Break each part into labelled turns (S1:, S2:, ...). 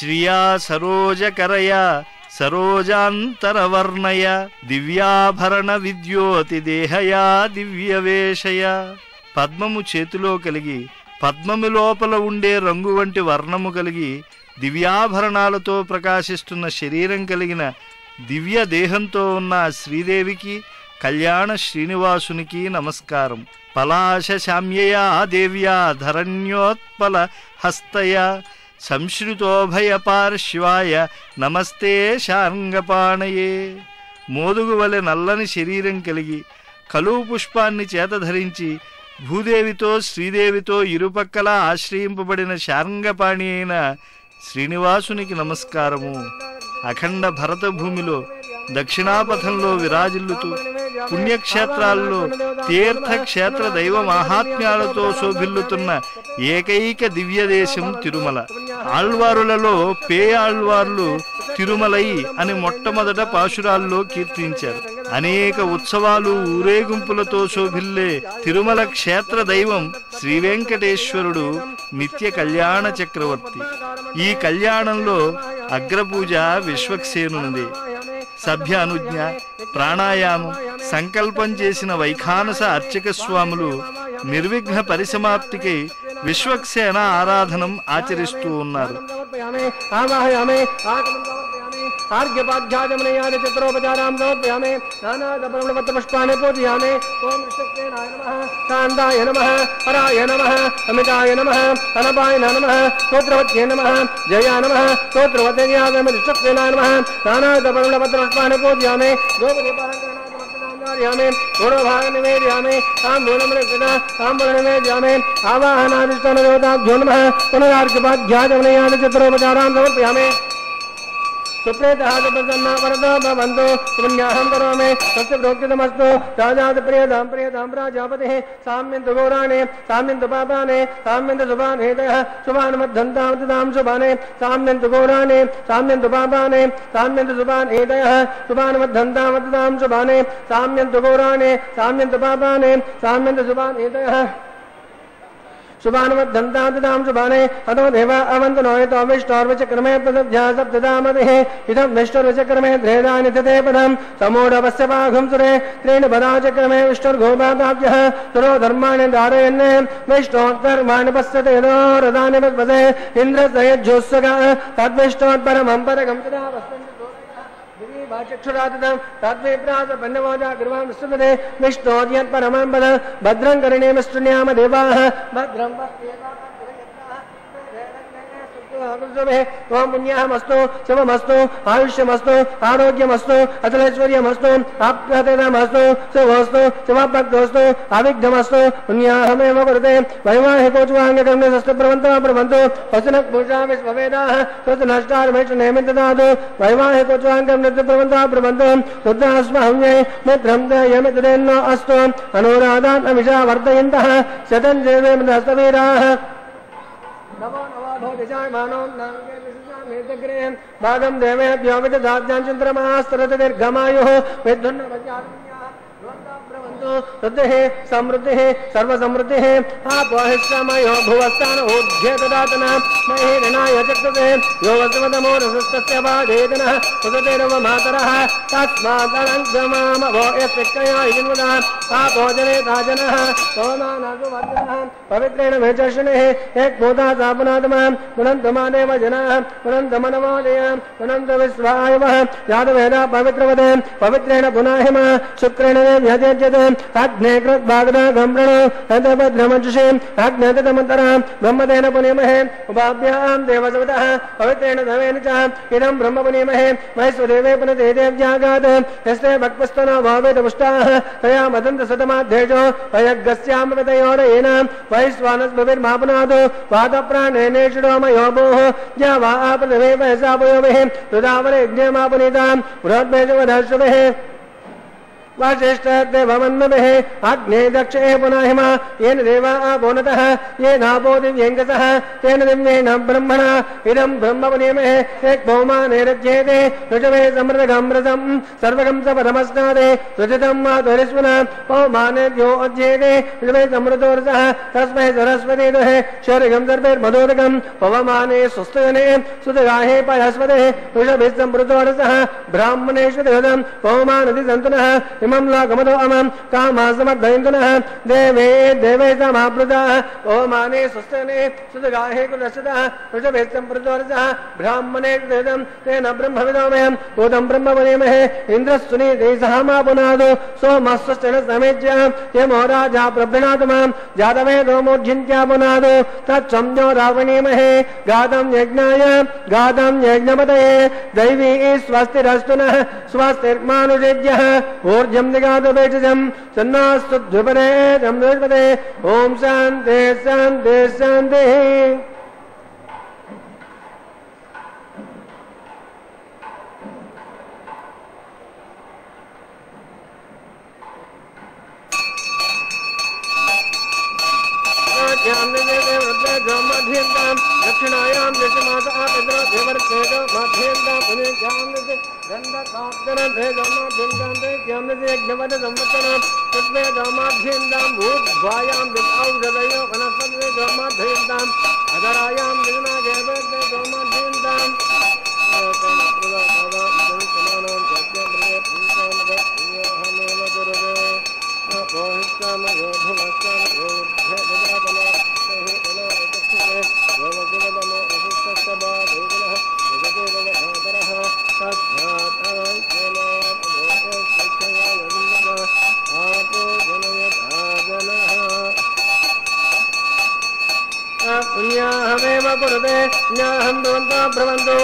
S1: శ్రియా సరోజకరయా సరోజాంతరవర్ణయ దివ్యాభరణ విద్యోతి దేహయా దివ్యవేషయ. పద్మము చేతిలో కలిగి పద్మము లోపల ఉండే రంగు వంటి వర్ణము కలిగి దివ్యాభరణాలతో ప్రకాశిస్తున్న శరీరం కలిగిన దివ్య దేహంతో ఉన్న శ్రీదేవికి కళ్యాణ శ్రీనివాసునికి నమస్కారం. పలాశ శామ్యయా దేవ్యా ధరణ్యోత్పల హస్తయ సంశ్రుతోభయపార్శ్వాయ నమస్తే శార్ంగపాణయే. మోదుగు వలె నల్లని శరీరం కలిగి కలువు పుష్పాన్ని చేతధరించి భూదేవితో శ్రీదేవితో ఇరుపక్కలా ఆశ్రయింపబడిన శార్ంగపాణి అయిన శ్రీనివాసునికి నమస్కారము. అఖండ భరత భూమిలో దక్షిణాపథంలో విరాజిల్లుతూ పుణ్యక్షేత్రాల్లో తీర్థక్షేత్ర దైవ మహాత్మ్యాలతో శోభిల్లుతున్న ఏకైక దివ్యదేశం తిరుమల. ఆళ్వారులలో పేయాళ్వార్లు తిరుమలై అని మొట్టమొదట పాశురాల్లో కీర్తించారు. అనేక ఉత్సవాలు ఊరేగింపులతో శోభిల్లే తిరుమల క్షేత్ర దైవం శ్రీ వెంకటేశ్వరుడు నిత్య కళ్యాణ చక్రవర్తి. ఈ కళ్యాణంలో అగ్రపూజ విశ్వక్సేనుంది. సభ్య అనుజ్ఞ ప్రాణాయామం సంకల్పం చేసిన వైఖానస అర్చక స్వాములు నిర్విఘ్న పరిసమాప్తికై విశ్వక్సేన ఆరాధనం ఆచరిస్తూ ఉన్నారు.
S2: आर्घ्यपाध्याचमनयानि चित्रोपचारां समर्पयामि नानादपरिमलपत्रपुष्पाणि पूजयामि ओम विश्वक्सेनाय नमः शान्ताय नमः हराय नमः अमिताय नमः अनपाय नमः स्तोत्रवत्ये नमः जयाय नमः स्तोत्रवत्याय विश्वक्सेनाय नमः नानादपरिमलपत्रपुष्पाणि पूजयामि गोपदीपालङ्करणाय गौरवभागनिवेदयामि ताम्बूलनिवेदयामि आवाहनादिष्टानदेवताभ्यो नमः पुनरार्घ्यपाध्याचमनयानि चित्रोपचारां समर्पयामि सुप्रेतः प्रसन्ना वरदो भवन्तु पुण्याहं करोमि तस्य प्रोक्तमस्तु राजात् प्रियतां प्रियतां प्राजापतिः साम्यन्तु गौराणे साम्यन्तु पापाने साम्यन्तु शुभान् हेतयः शुभान् मद्धन्तां ददां शुभाने साम्यन्तु गौराणे साम्यन्तु पापाने साम्यन्तु शुभान् हेतयः शुभान् मद्धन्तां ददां शुभाने साम्यन्तु गौराणे साम्यन्तु पापाने साम्यन्तु शुभान् हेतयः शुभानुमद्धन्तां ददां शुभाने अतो देवा अवन्तु नो यतो विष्णोर्वचक्रमे प्रदध्या सप्तदामतिः इदं विष्णुर्वचक्रमे ध्रेदानि तते पदं समूढवस्य बाहुं सुरे त्रीणि पदाचक्रमे विष्णुर्गोपादाभ्यः सुरो धर्माणि धारयन् विष्णोद्धर्माणि पश्यते यतो रदानि पद्मसे इन्द्रस्य तद्विष्णोत्परमं परगं तदा चक्षुरादितं तद्विप्रासपन्नमोजा गुरुवां विष्णुपदे विष्णोद्यत्परमं पद भद्रं करिणे विष्णुन्याम देवाः भद्रं ओम पुण्यमस्तु शुभमस्तु आयुष्यमस्तु आरोग्यमस्तु अतलैश्वर्यमस्तु आप्यायतमस्तु शुभमस्तु शुभभक्तोस्तु अविघ्नमस्तु पुण्याहमेव कुरुते वैवाहिकोज्वाङ्गकर्णे सस्तप्रवन्तः प्रवन्तु वसनः पूजा विश्ववेदाः स्वतनष्टार्मेषु ददातु वैवाहिकोज्वाङ्गकर्णे प्रवन्तः प्रवन्तु रुद्रास्महम्ये मित्रं दयमितदेन्नो अस्तु अनुराधान् अमिषा वर्धयन्तः शतं जयवेमदस्तवीराः नमो नमो भोजायमानो नामग्रेहं भागं देवेभ्यो विदधात्यां चन्द्रमास्तरत दीर्घमायुः विद्युन्नवज्ञाः रुद्धिः समृद्धिः सर्वसमृद्धिः आपोहिष्यमयो भुवस्थान ऊर्ध्य ददातनः महे निनाय चक्षुषे यो वसवतमो रसस्तस्य वादेतनः उदतेरव मातरः तस्मादनङ्गमामवो यस्तिक्कया इजिन्वदः आपोजने ताजनः सोमानागुवर्धनः पवित्रेण वेचर्षणेः एकभूता सापुनातमः पुनन्तमादेव जनाः पुनन्तमनवादय पुनन्त विश्वायवः यादवेदा पवित्रवदे पवित्रेण पुनाहिमः शुक्रेण व्यजज्यते अग्ने कृत्वागदा गम्रण तदभद्रमजुषे अग्ने तदमन्तरं ब्रह्मतेन पुनीमहे उपाभ्यां देवसवतः पवित्रेण धवेन च इदं ब्रह्म पुनीमहे वैश्वदेवे पुनते देव्यागात् यस्ते भक्तस्तनो भावेत पुष्टाः तया मदन्त सतमाध्येषो वयग्गस्यामृतयोरेण वैश्वानस्मभिर्मापुनादो वातप्राणेनेषुडो मयोभोः या वा आपृथिवे वयसापयोभिः रुदावरे यज्ञमापुनीतां बृहद्भेषवधश्रवेः वशिष्ठदेवमन्मभिः अग्ने दक्षे पुनः हिमा येन देवा आपोनतः येनापो दिव्यङ्गसः तेन दिव्येन ब्रह्मणा इदं ब्रह्म पुनीमहे एकभौमानेरज्येते ऋषभे समृतगमृतं सर्वगं सपदमस्नादे सुजितं माधुरिस्वना पौमानेभ्यो अध्येते ऋषभे समृतोरसः तस्मै सरस्वती दुहे शौर्यगं सर्वैर्मधोदकं पवमाने सुस्तयने सुतगाहे पयस्वते ऋषभे समृतोरसः ब्राह्मणेषु देवतं पौमानदि सन्तुनः इमं लोकमतो अमं कामासमर्दयन्तुनः देवे देवे समाप्लुताः ओमाने सुस्तने सुतगाहे कुलस्तः ऋषभे सम्प्रतोरसः ब्राह्मणे देदं तेन ब्रह्मविदोमयं भूतं ब्रह्म पुनीमहे इन्द्रस्तुनीते सहमापुनादो सोमस्वस्तेन समेज्य यमो राजा प्रभृणातु मां जातवेदो मोढ्यन्त्यापुनादो तत्संज्ञो रावणीमहे गातं यज्ञाय गातं यज्ञपतये दैवी स्वस्तिरस्तु नः स्वस्तिर्मानुषेभ्यः ऊर्जं निगातुपेक्षजं सन्नास्तु द्विपदे जं द्विपदे ॐ शान्ति शान्ति शान्तिः दक्षिणायां दशमासा पितरो देवर्षेजो माध्येन्द्रां पुनेज्ञां गन्धकाप्तरभेदमाध्येन्द्रां यज्ञवद संवत्सरां तद्वेदमाध्येन्द्रां भूद्भायां दिक्औषधयो वनस्पतिवेदमाध्येन्द्रां अधरायां दिग्नागेवेदमाध्येन्द्रां पुण्याहमेव कुरुते न्याहं ब्रुवन्तो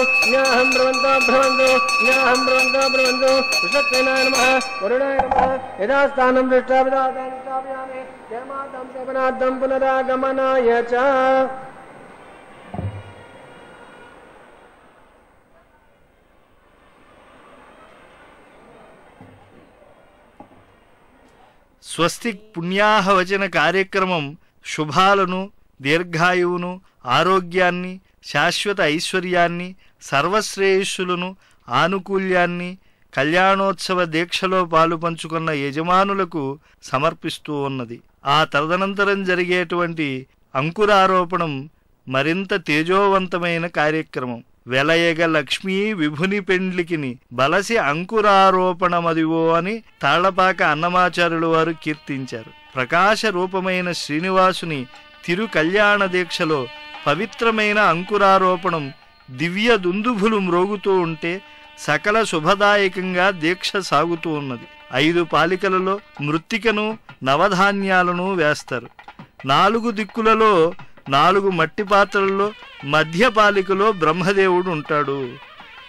S2: ब्रुवन्तो विषक्सेनाय नमः वरुणाय नमः यदा स्थानं दृष्ट्वा विदातां स्थापयामि जयमातं सेवनार्थं पुनरागमनाय च
S1: స్వస్తిక్ పుణ్యాహవచన కార్యక్రమం శుభాలను, దీర్ఘాయువును, ఆరోగ్యాన్ని, శాశ్వత ఐశ్వర్యాన్ని, సర్వశ్రేయస్సులను, ఆనుకూల్యాన్ని, కళ్యాణోత్సవ దీక్షలో పాలు పంచుకున్న యజమానులకు సమర్పిస్తూ ఉన్నది. ఆ తదనంతరం జరిగేటువంటి అంకురారోపణం మరింత తేజోవంతమైన కార్యక్రమం. వెలయగ లక్ష్మీ విభుని పెండ్లికిని బలసి అంకురారోపణమదివో అని తాళ్లపాక అన్నమాచార్యులు వారు కీర్తించారు. ప్రకాశ రూపమైన శ్రీనివాసుని తిరు కళ్యాణ దీక్షలో పవిత్రమైన అంకురారోపణం దివ్య దుందుభులు మ్రోగుతూ ఉంటే సకల శుభదాయకంగా దీక్ష సాగుతూ ఉన్నది. 5 పాలికలలో మృత్తికను, నవధాన్యాలను వేస్తారు. 4 దిక్కులలో 4 మట్టి పాత్రల్లో మధ్యపాలికలో బ్రహ్మదేవుడు ఉంటాడు.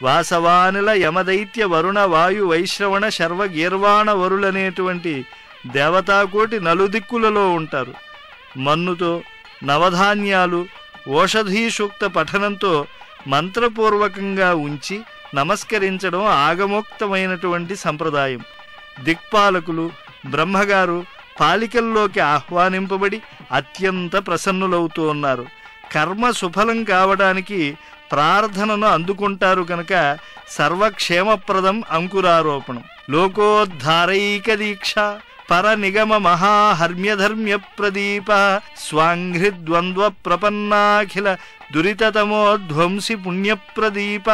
S1: వాసవానిల యమదైత్య వరుణ వాయు వైశ్రవణ శర్వ గీర్వాణ వరులనేటువంటి దేవతాకోటి నలుదిక్కులలో ఉంటారు. మన్నుతో, నవధాన్యాలు, ఓషధీ సూక్త పఠనంతో మంత్రపూర్వకంగా ఉంచి నమస్కరించడం ఆగమోక్తమైనటువంటి సంప్రదాయం. దిక్పాలకులు బ్రహ్మగారు పాలికల్లోకి ఆహ్వానింపబడి అత్యంత ప్రసన్నులవుతూ ఉన్నారు. కర్మ సుఫలం కావడానికి ప్రార్థనను అందుకుంటారు కనుక సర్వక్షేమప్రదం అంకురారోపణం. లోకోద్ధారైక దీక్ష పరనిగమ మహాహర్మ్యధర్మ్య ప్రదీప స్వాంఘ్రిద్వంద్వ ప్రపన్నాఖిల దురితతమోధ్వంసి పుణ్యప్రదీప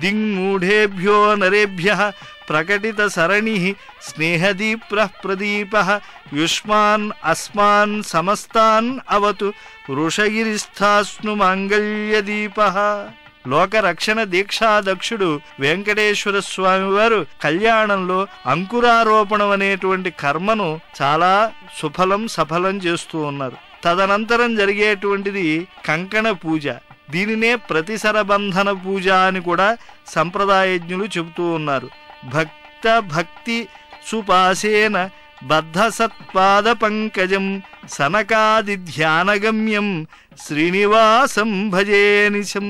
S1: దింగూఢేభ్యో నరేభ్యః ప్రకటిత సరణి స్నేహదీప్ర ప్రదీప యుష్మాన్ అస్మాన్ సమస్తాన్ అవతు వృషగిరిస్థాస్ను మాంగళ్యదీప. లోకరక్షణ దీక్షాదక్షుడు వెంకటేశ్వర స్వామి వారు కళ్యాణంలో అంకురారోపణం అనేటువంటి కర్మను చాలా సఫలం చేస్తూ ఉన్నారు. తదనంతరం జరిగేటువంటిది కంకణ పూజ. దీనినే ప్రతిసరబంధన పూజ అని కూడా సంప్రదాయజ్ఞులు చెబుతూ ఉన్నారు. భక్తి సుపాసేన బద్ధ సత్పాద పంకజం సనకాది ధ్యానగమ్యం శ్రీనివాసం భజేనిశం.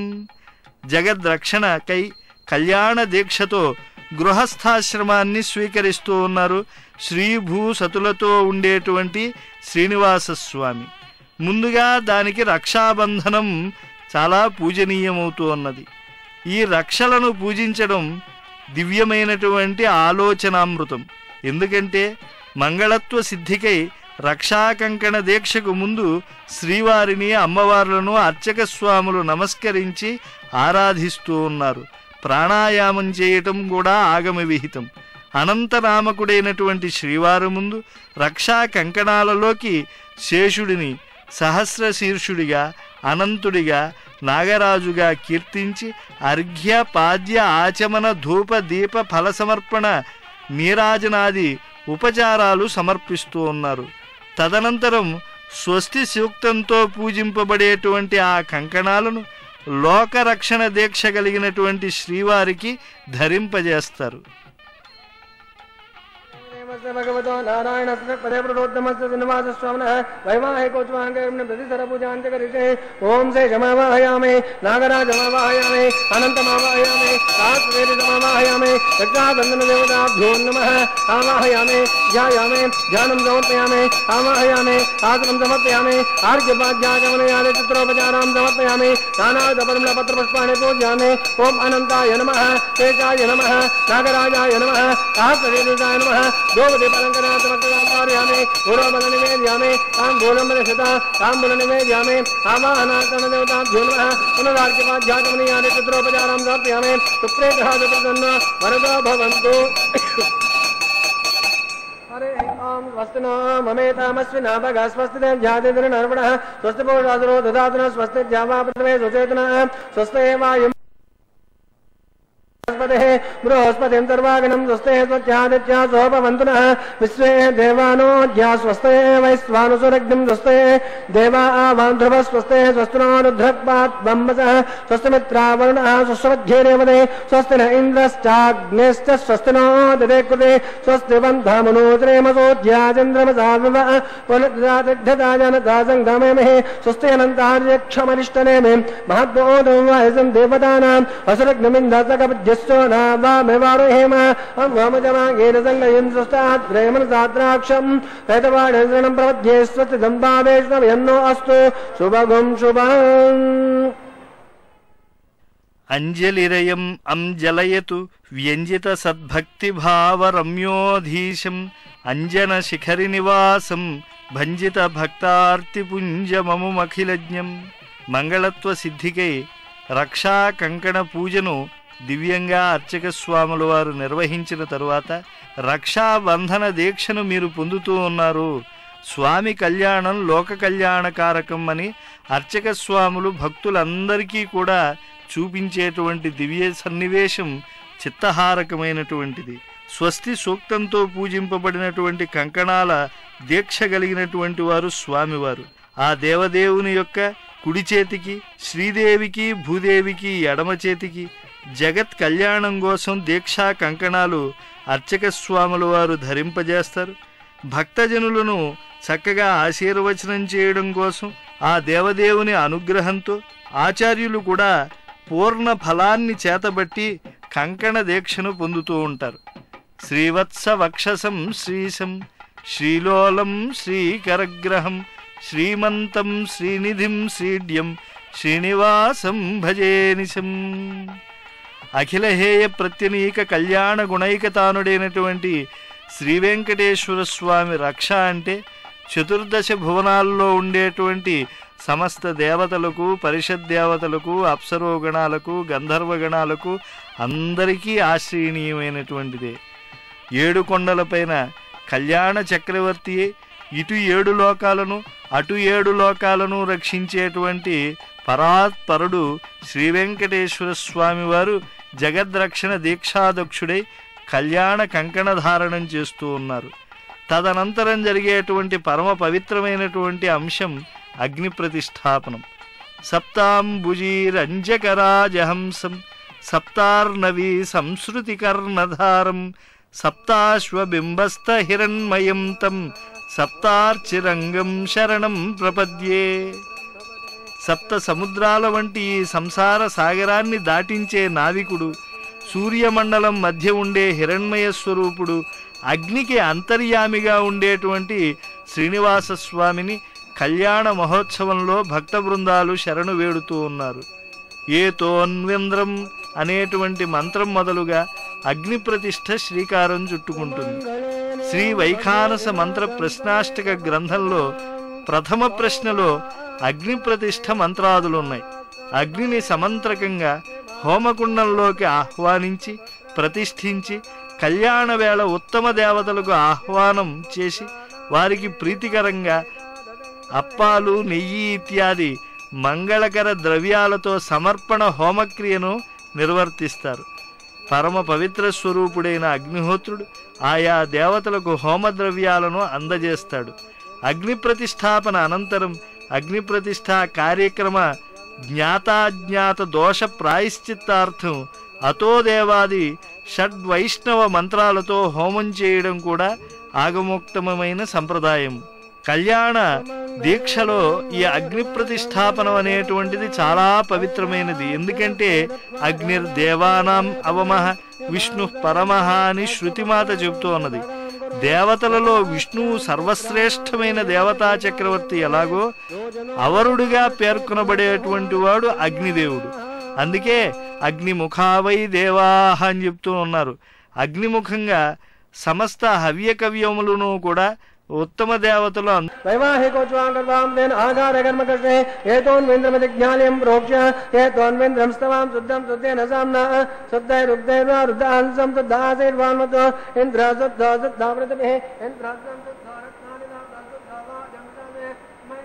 S1: జగద్రక్షణకై కళ్యాణ దీక్షతో గృహస్థాశ్రమాన్ని స్వీకరిస్తూ ఉన్నారు శ్రీభూసతులతో ఉండేటువంటి శ్రీనివాసస్వామి. ముందుగా దానికి రక్షాబంధనం చాలా పూజనీయమవుతూ ఉన్నది. ఈ రక్షలను పూజించడం దివ్యమైనటువంటి ఆలోచనామృతం. ఎందుకంటే మంగళత్వ సిద్ధికై రక్షాకంకణ దీక్షకు ముందు శ్రీవారిని అమ్మవార్లను అర్చక స్వాములు నమస్కరించి ఆరాధిస్తూ ఉన్నారు. ప్రాణాయామం చేయటం కూడా ఆగమ విహితం. అనంతనామకుడైనటువంటి శ్రీవారు ముందు రక్షా కంకణాలలోకి శేషుడిని సహస్రశీర్షుడిగా, అనంతుడిగా, నాగరాజుగా కీర్తించి అర్ఘ్య పాద్య ఆచమన ధూప దీప ఫల సమర్పణ నీరాజనాది ఉపచారాలు సమర్పిస్తూ ఉన్నారు. తదనంతరం స్వస్తి సూక్తంతో పూజింపబడేటువంటి ఆ కంకణాలను లోకరక్షణ దీక్ష కలిగినటువంటి శ్రీవారికి ధరింపజేస్తారు.
S2: భగవతో నారాయణ పదే ప్రోత్తమస్త శ్రీనివాస స్వామినః వైవాహికోత్సవాంగం ప్రతిసరపూజాంతకరిషే ఓం శేషమావాహయామి నాగరాజమావాహయామి అనంతమావాహయామి సహస్రవేదితమావాహయామి యజ్ఞాబంధన దేవతాభ్యో నమః ఆవాహయామి ధ్యాయామి ధ్యానం సమర్పయామి ఆవాహయామి ఆసనం సమర్పయామి ఆర్ఘ్యపాద్యాగమనయాది చిత్రోపచారాం సమర్పయామి నానావిధ పత్రపుష్పాణి పూజయామి. ఓం అనంతాయ నమః శేషాయ నమః నాగరాజాయ నమః సహస్రవేదితాయ నమః నివేద్యామి పూర్వబలనివేద్యామి తాంబూలనివేద్యామి ఆవాహనాకరణదేవతాభ్యో నమః పునరార్ఘ్యపాద్యాగమనయాది చిత్రోపచారం సమర్పయామి. సుప్రేతః ప్రసన్నో వరదో భవంతు. హరి ఓం స్వస్తి నో మమేతామస్వినా భగ స్వస్తి దేవ్యాదిర్నర్వణః స్వస్తి పూషాదురో దదాతున స్వస్తి జావా పృథివీ సుచేతనః స్వస్తి వాయుః బృహస్పతిం సర్వాగణం స్వస్తే స్వచ్ఛాదిత్యా సోపవంతునః విశ్వే దేవానోద్యా స్వస్తే వైశ్వానుసురగ్నిం స్వస్తే దేవా ఆవాంధ్రువ స్వస్తే స్వస్తినో రుద్రక్పాద్బ్రహ్మసః స్వస్తిమిత్రావరుణः స్వస్వధ్యేరేవదే స్వస్తిన ఇంద్రశ్చాగ్నిశ్చ స్వస్తినో దదేకృతే స్వస్తి బంధమునోద్రేమసోద్యాచంద్రమసావివ పునఃదాజనతా సంగమేమహే స్వస్తి అనంతార్యక్షమరిష్టనేమే మహద్బోధం వాయసం దేవతానాం అసురగ్నిమిందసకపద్య వామేవారోహేమ వామజమాగేన సంగయం స్వస్తాద్రేమనసాద్రాక్షం పేదవాడేంద్రణం ప్రవధ్యే స్వస్తి దంబావేష్ణవయన్నో అస్తు శుభగం శుభం.
S1: అంజలిరయం అంజలయతు వ్యంజిత సద్భక్తిభావరమ్యోధీశం అంజన శిఖరి నివాసం భంజిత భక్తార్తిపుంజమముమఖిలజ్ఞం. మంగళత్వ సిద్ధికై రక్షా కంకణ పూజను దివ్యంగా అర్చక స్వాముల వారు నిర్వహించిన తరువాత రక్షాబంధన దీక్షను మీరు పొందుతూ ఉన్నారు. స్వామి కళ్యాణం లోక కళ్యాణకారకం అని అర్చక స్వాములు భక్తులందరికీ కూడా చూపించేటువంటి దివ్య సన్నివేశం చిత్తహారకమైనటువంటిది. స్వస్తి సూక్తంతో పూజింపబడినటువంటి కంకణాల దీక్ష కలిగినటువంటి వారు స్వామివారు. ఆ దేవదేవుని యొక్క కుడి చేతికి, శ్రీదేవికి భూదేవికి ఎడమ చేతికి జగత్ కళ్యాణం కోసం దీక్షా కంకణాలు అర్చక స్వాముల వారు ధరింపజేస్తారు. భక్తజనులను చక్కగా ఆశీర్వచనం చేయడం కోసం ఆ దేవదేవుని అనుగ్రహంతో ఆచార్యులు కూడా పూర్ణ ఫలాన్ని చేతబట్టి కంకణ దీక్షను పొందుతూ ఉంటారు. శ్రీవత్స వక్షసం శ్రీశం శ్రీలోలం శ్రీకరగ్రహం శ్రీమంతం శ్రీనిధిం శ్రీడ్యం శ్రీనివాసం భజేనిశం. అఖిలహేయ ప్రత్యనీక కళ్యాణ గుణైకతానుడైనటువంటి శ్రీవెంకటేశ్వర స్వామి రక్ష అంటే చతుర్దశ భువనాల్లో ఉండేటువంటి సమస్త దేవతలకు, పరిషత్ దేవతలకు, అప్సరోగణాలకు, గంధర్వగణాలకు అందరికీ ఆశ్రయణీయమైనటువంటిదే. 7 కొండలపైన కళ్యాణ చక్రవర్తి ఇటు 7 లోకాలను అటు 7 లోకాలను రక్షించేటువంటి పరాత్పరుడు శ్రీ వెంకటేశ్వర స్వామి వారు జగద్రక్షణ దీక్షాదక్షుడై కళ్యాణ కంకణధారణం చేస్తూ ఉన్నారు. తదనంతరం జరిగేటువంటి పరమ పవిత్రమైనటువంటి అంశం అగ్ని ప్రతిష్టాపనం. సప్తాంబుజీరంజకరాజహంసం సప్తార్ణవీ సంశ్రుతికర్ణధారం సప్తాశ్వబింబస్థ హిరణ్మయం తం సప్తార్చిరంగం శరణం ప్రపద్యే. సప్త సముద్రాల వంటి ఈ సంసార సాగరాన్ని దాటించే నావికుడు, సూర్యమండలం మధ్య ఉండే హిరణ్మయ స్వరూపుడు, అగ్నికి అంతర్యామిగా ఉండేటువంటి శ్రీనివాస స్వామిని కళ్యాణ మహోత్సవంలో భక్త బృందాలు శరణు వేడుతూ ఉన్నారు. ఏతోన్వేంద్రం అనేటువంటి మంత్రం మొదలుగా అగ్ని ప్రతిష్ఠ శ్రీకారం చుట్టుకుంటుంది. శ్రీ వైఖానస మంత్ర ప్రశ్నాష్టక గ్రంథంలో ప్రథమ ప్రశ్నలో అగ్ని ప్రతిష్ఠ మంత్రాదులున్నాయి. అగ్నిని సమంత్రకంగా హోమకుండంలోకి ఆహ్వానించి ప్రతిష్ఠించి కళ్యాణ వేళ ఉత్తమ దేవతలకు ఆహ్వానం చేసి వారికి ప్రీతికరంగా అప్పాలు, నెయ్యి ఇత్యాది మంగళకర ద్రవ్యాలతో సమర్పణ హోమక్రియను నిర్వర్తిస్తారు. పరమ పవిత్ర స్వరూపుడైన అగ్నిహోత్రుడు ఆయా దేవతలకు హోమద్రవ్యాలను అందజేస్తాడు. అగ్ని ప్రతిష్టాపన అనంతరం అగ్ని ప్రతిష్ఠా కార్యక్రమ జ్ఞాతాజ్ఞాత దోష ప్రాయశ్చిత్తార్థం అతోదేవాది షడ్వైష్ణవ మంత్రాలతో హోమం చేయడం కూడా ఆగమోక్తమైన సంప్రదాయం. కళ్యాణ దీక్షలో ఈ అగ్ని ప్రతిష్టాపనం అనేటువంటిది చాలా పవిత్రమైనది. ఎందుకంటే అగ్నిర్దేవానాం అవమః విష్ణు పరమః అని శృతిమాత చెబుతూ ఉన్నది. దేవతలలో విష్ణువు సర్వశ్రేష్టమైన దేవతా చక్రవర్తి ఎలాగో అవరుడిగా పేర్కొనబడేటువంటి వాడు అగ్నిదేవుడు. అందుకే అగ్నిముఖావై దేవాహ అని చెప్తూ ఉన్నారు. అగ్నిముఖంగా సమస్త హవ్య కవ్యములను కూడా ఉత్తమ దేవతలు
S2: వైవాహికోచ్వాంగర్వాం ఆధార కర్మకృష్ణే ఏతోన్వేంద్రమతిజ్ఞానం ప్రోక్ష ఏతోన్వేంద్రం స్తవాం శుద్ధం శుద్ధేన సామ్నా శుద్ధైరుగ్ధైర్వా రుద్ధాంసం శుద్ధాసైర్వాన్మతో ఇంద్ర శుద్ధ శుద్ధావృతమే ఇంద్రాసం శుద్ధారత్నాని శుద్ధావా జంగమే మై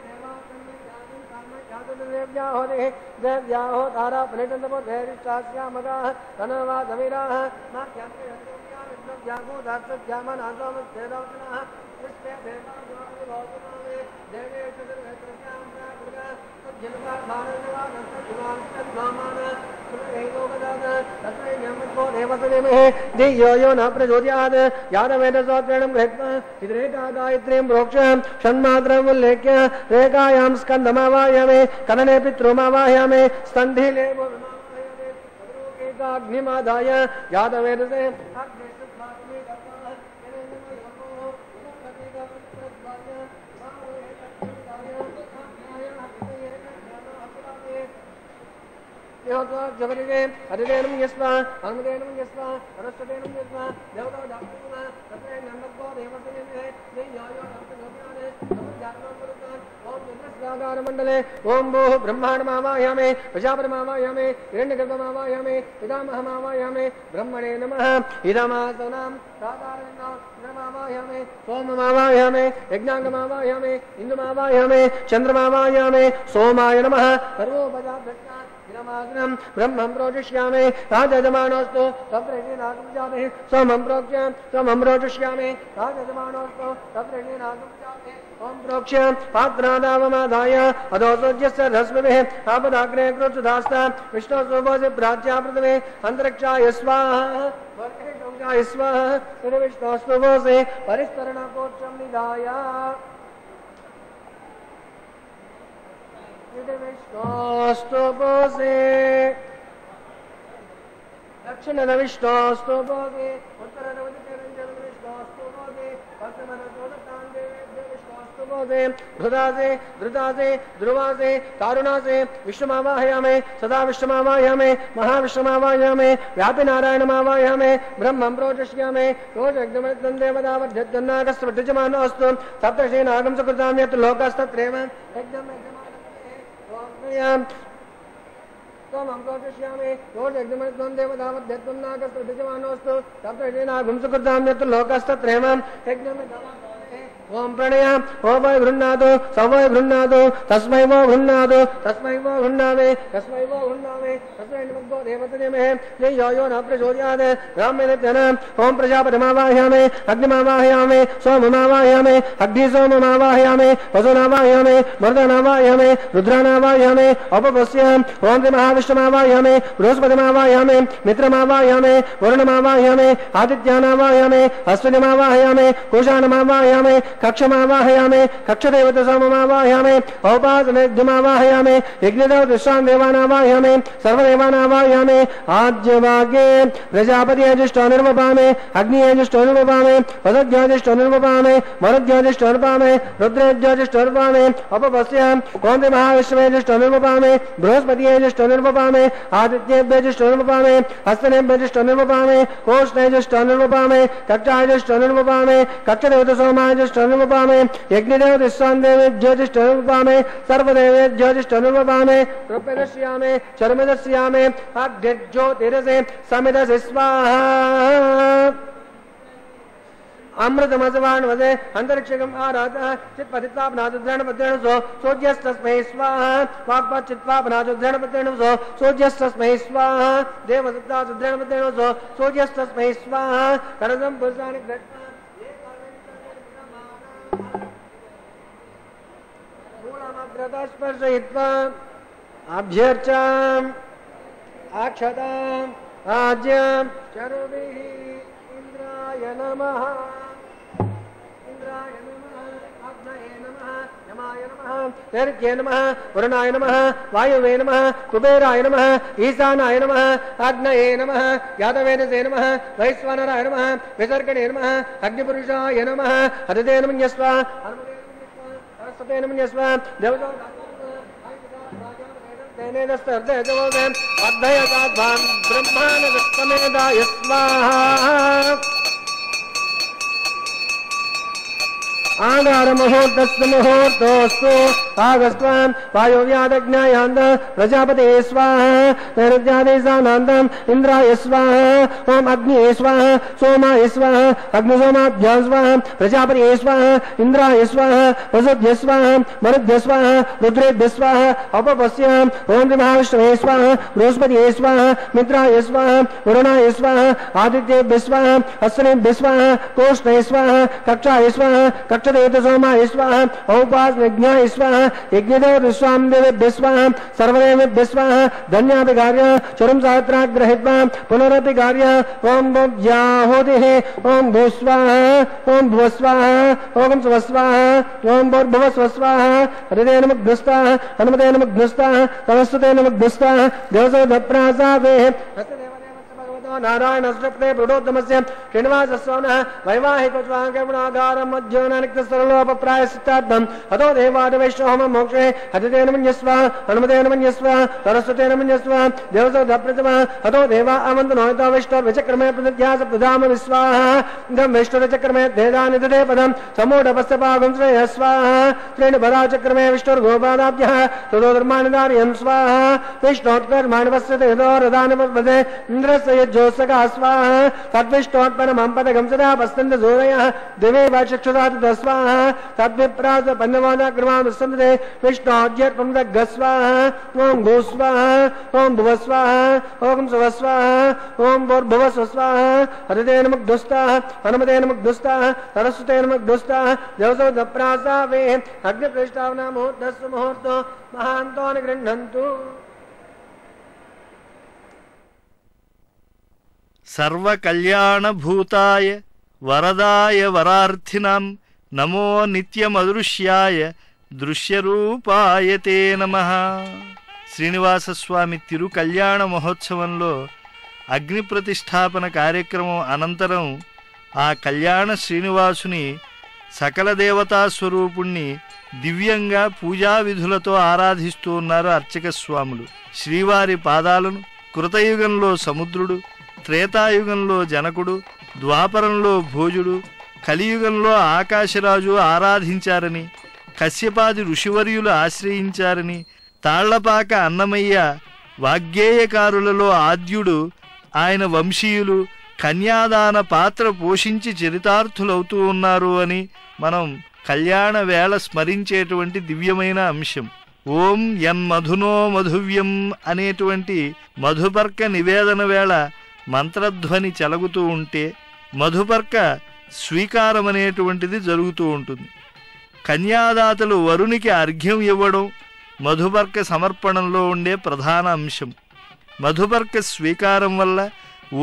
S2: దేవాసన్నిధ్యాహోదే దేవ్యాహో తారా ఫలితంతమో ధైర్యశ్చాస్యామగా తనవా ధవిరాః నాట్యాంతే జాగో దాసజ్యామనాసోమస్థేరవచనః పుష్పే దేవాజోనిరోచనామే దేవే చతుర్వేత్రస్యాం ప్రాకృత తజ్జనకా భారతవా నస్తజువాన్ తద్నామాన సురేలోకదాన తస్మై నమో దేవతదేమహే దియో యో న ప్రచోదయాత్ యాదవేదసోత్రేణం గృహ్త్వా ఇదరేకా గాయత్రీం ప్రోక్ష షణ్మాత్రం ఉల్లేఖ్య రేఖాయాం స్కందమావాహయామే కననే పితృమావాహయామే స్థంధిలే అగ్నిమాదాయ యాదవేదసే జగరిగే హరిదేనం యస్వ హనుమదేనం యస్వ సరస్వతేనం యస్వ దేవతా డాక్తున తత్రే నందగో దేవతనే దేయాయో డాక్తునే సమజాత్మపురుతాన్ ఓం జగస్సాగార మండలే ఓం భూః బ్రహ్మాండమావాహయామే ప్రజాపతిమావాహయామే హిరణ్యగర్భమావాహయామే పితామహమావాహయామే బ్రహ్మణే నమః ఇదమాసనాం సాధారణం నమావాహయామే సోమమావాహయామే యజ్ఞాంగమావాహయామే ఇందుమావాహయామే చంద్రమావాహయామే సోమాయ నమః సర్వోపదార్థ ब्रह्मं प्रोजिष्यामि राजजमानोऽस्तु तत्रैनागुञ्जामि सोमं प्रोक्ष्य सोमं प्रोजिष्यामि राजजमानोऽस्तु तत्रैनागुञ्जामि ओम प्रोक्ष्य पात्रादावमादाय अधोसोज्यस्य रश्मिभिः आपदाग्रे कृतदास्ता विष्णुस्वभोजि प्राच्याप्रथमे अन्तरिक्षाय स्वाहा वर्गेशोषाय स्वाहा विष्णुस्वभोजि परिस्तरणकोक्षं निधाय विष्णोस्तुभोजे दक्षिण विष्णोस्तुभोगे उत्तर विष्णोस्तुभोगे पश्चिम धृदासे धृदासे ध्रुवासे कारुणासे विष्णुमावाहयामे सदा विष्णुमावाहयामे महाविष्णुमावाहयामे व्यापि नारायणमावाहयामे ब्रह्मं प्रोजिष्यामे रोजग्देवदावर्धन्नागस्वजमानोऽस्तु सप्तशेनागं सुकृतां यत् लोकस्तत्रैव सोमं प्रोजिष्यामि रोजग्देवं देवदावर्धन्नागस्वजमानोऽस्तु सप्तशेनागं सुकृतां यत् लोकस्तत्रैव ఓం ప్రణయ ఓ వై గృహ్ణాదు సవై గృహ్ణాదు తస్మై వో గృహ్ణాదు తస్మై వో గృహ్ణామే తస్మై వో గృహ్ణామే తస్మై నమో దేవతనే యో యో న ప్రచోదయాత్ బ్రాహ్మణే జన ఓం ప్రజాపతిమావాహయామి అగ్నిమావాహయామి సోమమావాహయామి అగ్ని సోమమావాహయామి వసునావాహయామి మర్దనావాహయామి రుద్రానావాహయామి ఉపపశ్యామి ఓం శ్రీ మహావిష్ణుమావాహయామి బృహస్పతిమావాహయామి మిత్రమావాహయామి వరుణమావాహయామి ఆదిత్యానావాహయామి అశ్వినిమావాహయామి కుషాణమావాహయామి కక్షమావాహయామి కక్షదేవత సోమమావాహయామి ఔపాసనయజ్ఞమావాహయామి యజ్ఞదేవతిష్టాన్ దేవానావాహయామి సర్వదేవానావాహయామి ఆజ్యవాగ్యే ప్రజాపతియజిష్టో నిర్వపామి అగ్నియజిష్టో నిర్వపామి వసజ్ఞాజిష్టో నిర్వపామి మరుజ్ఞాజిష్టో నిర్వపామి రుద్రజ్ఞాజిష్టో నిర్వపామి ఉపపశ్యాం ఓం శ్రీ మహావిష్ణువేజిష్టో నిర్వపామి బృహస్పతియజిష్టో నిర్వపామి ఆదిత్యేభ్యజిష్టో నిర్వపామి హస్తనేభ్యజిష్టో నిర్వపామి కోష్ణేజిష్టో నిర్వపామి కక్షాజిష్టో నిర్వపామి కక్షదేవత సోమాజిష్టో నిర్వపామి యజ్ఞదేవతిష్టాన్ దేవేభ్యోజిష్టో నిర్వపామి సర్వదేవేభ్యోజిష్టో నిర్వపామి రూపదర్శయామి చర్మదర్శయామి అగ్నిజ్యోతిరసే సమిదసి స్వాహా అమృతమసవాన్ వదే అంతరిక్షకం ఆరాధ చిత్పతిత్వాపనాదుద్రణపత్రేణ సో సూర్యస్తస్మై స్వాహ వాక్పచ్చిత్వాపనాదుద్రణపత్రేణ సో సూర్యస్తస్మై స్వాహ దేవదత్తాదుద్రణపత్రేణ సో సూర్యస్తస్మై స్వాహ కరదం పురుషాని మూలమగ్రతస్పర్శయిత్వా అభ్యర్చాం అక్షతాం ఆజ్యం చరుభిః ఇంద్రాయ నమః ఇంద్రాయ నమః అగ్నయే నమః యమాయ నమః నైరుత్యే నమః వరుణాయ నమః వాయువే నమః కుబేరాయ నమః ఈశానాయ నమః అగ్నయే నమః యాదవేదసే నమః వైశ్వానరాయ నమః విసర్గణే నమః అగ్నిపురుషాయ నమః అదితే నమః హనుమతే నమః సరస్వతే నమః దేవతా బ్రహ్మానదస్తమేదాయ స్వాహా ఆగారముహూర్తస్సు ముహూర్తోస్తు ఆగస్త్వాన్ వాయువ్యాదజ్ఞాయాంద ప్రజాపతే స్వాహ నైరుత్యాదేశానాందం ఇంద్రాయ స్వాహ ఓం అగ్నియే స్వాహ సోమాయ స్వాహ అగ్నిసోమాభ్యాం స్వాహ ప్రజాపతే స్వాహ ఇంద్రాయ స్వాహ వసుభ్య స్వాహ మరుభ్య స్వాహ రుద్రేభ్య స్వాహ ఉపపశ్యాం ఓం శ్రీ మహావిష్ణువే స్వాహ బృహస్పతియే స్వాహ మిత్రాయ స్వాహ వరుణాయ స్వాహ ఆదిత్యేభ్య స్వాహ అశ్వినేభ్య స్వాహ కోష్ణయ స్వాహ కక్షాయ స్వాహ కక్షదేవత సోమాయ స్వాహ ఔపాసనజ్ఞాయ స్వాహ యజ్ఞదేవతిష్టాన్ దేవేభ్య స్వాహ సర్వదేవేభ్య స్వాహ ధన్యాపి కార్య చరం సహస్రాగ్రహిత్వా పునరపి కార్య ఓం భోజ్యాహోతిః ఓం భూస్వాహ ఓం భువస్వాహ ఓం స్వస్వాహ ఓం భూర్భువస్వస్వాహ హరితే నమః హనుమతే నమః సరస్వతే నమః దేవసోధప్రాసాదే నారాయణ శ్రప్తే ప్రోడోత్తమస్య శ్రీనివాసస్వామినః వైవాహికస్వాంగగుణాగారం మధ్యోనానిక్తసరలోపప్రాయసిద్ధార్థం అతో దేవాదివైష్ణవహోమం మోక్షే హరితే నమః హనుమతే నమః సరస్వతే నమః దేవసోధప్రతిమ అతో దేవా అవంతనోహితో వైష్ణవచక్రమే ప్రతిధ్యాస ప్రధామ విశ్వాహ ఇదం వైష్ణవచక్రమే దేదాని దే పదం సమూఢపస్తపాగం శ్రేయ స్వాహ శ్రేణుపదాచక్రమే విష్ణుర్గోపాదాభ్యః తదో ధర్మానిదార్యం స్వాహ విష్ణోత్కర్మాణి పశ్యతే యదో రదాని పద్మదే ఇంద్రస్య जोसका स्वाहा तद्विष्णोत्परमं पदगं सदा पस्तन्त सूरयः दिवे वाचक्षुरात् तस्वाहा तद्विप्रास पन्नवादाक्रमान् सन्दते विष्णोज्यत्वं दग्गस्वाहा ओं भूस्वाहा ओं भुवस्वाहा ओं सुवस्वाहा ओं भूर्भुवस्वाहा हरिते नमः दुस्ताः हनुमते नमः दुस्ताः सरस्वते नमः दुस्ताः देवसोदप्रासावे अग्निप्रतिष्ठापना मुहूर्तस्य मुहूर्तो महान्तो निगृह्णन्तु
S1: సర్వకళ్యాణభూతాయ వరదాయ వరార్థినాం నమో నిత్యమదృశ్యాయ దృశ్యరూపాయ తే నమః. శ్రీనివాసస్వామి తిరు కళ్యాణ మహోత్సవంలో అగ్ని ప్రతిష్టాపన కార్యక్రమం అనంతరం ఆ కళ్యాణ శ్రీనివాసుని సకల దేవతా స్వరూపుణ్ణి దివ్యంగా పూజా విధులతో ఆరాధిస్తూ ఉన్నారు అర్చక స్వాములు. శ్రీవారి పాదాలను కృతయుగంలో సముద్రుడు, త్రేతాయుగంలో జనకుడు, ద్వాపరంలో భోజుడు, కలియుగంలో ఆకాశరాజు ఆరాధించారని, కశ్యపాది ఋషివర్యులు ఆశ్రయించారని, తాళ్లపాక అన్నమయ్య వాగ్గేయకారులలో ఆద్యుడు, ఆయన వంశీయులు కన్యాదాన పాత్ర పోషించి చరితార్థులవుతూ ఉన్నారు అని మనం కళ్యాణ వేళ స్మరించేటువంటి దివ్యమైన అంశం. ఓం యన్మధునో మధువ్యం అనేటువంటి మధుపర్క నివేదన వేళ మంత్రధ్వని చెలగుతూ ఉంటే మధుపర్క స్వీకారం అనేటువంటిది జరుగుతూ ఉంటుంది. కన్యాదాతలు వరునికి అర్ఘ్యం ఇవ్వడం మధుపర్క సమర్పణంలో ఉండే ప్రధాన అంశం. మధుపర్క స్వీకారం వల్ల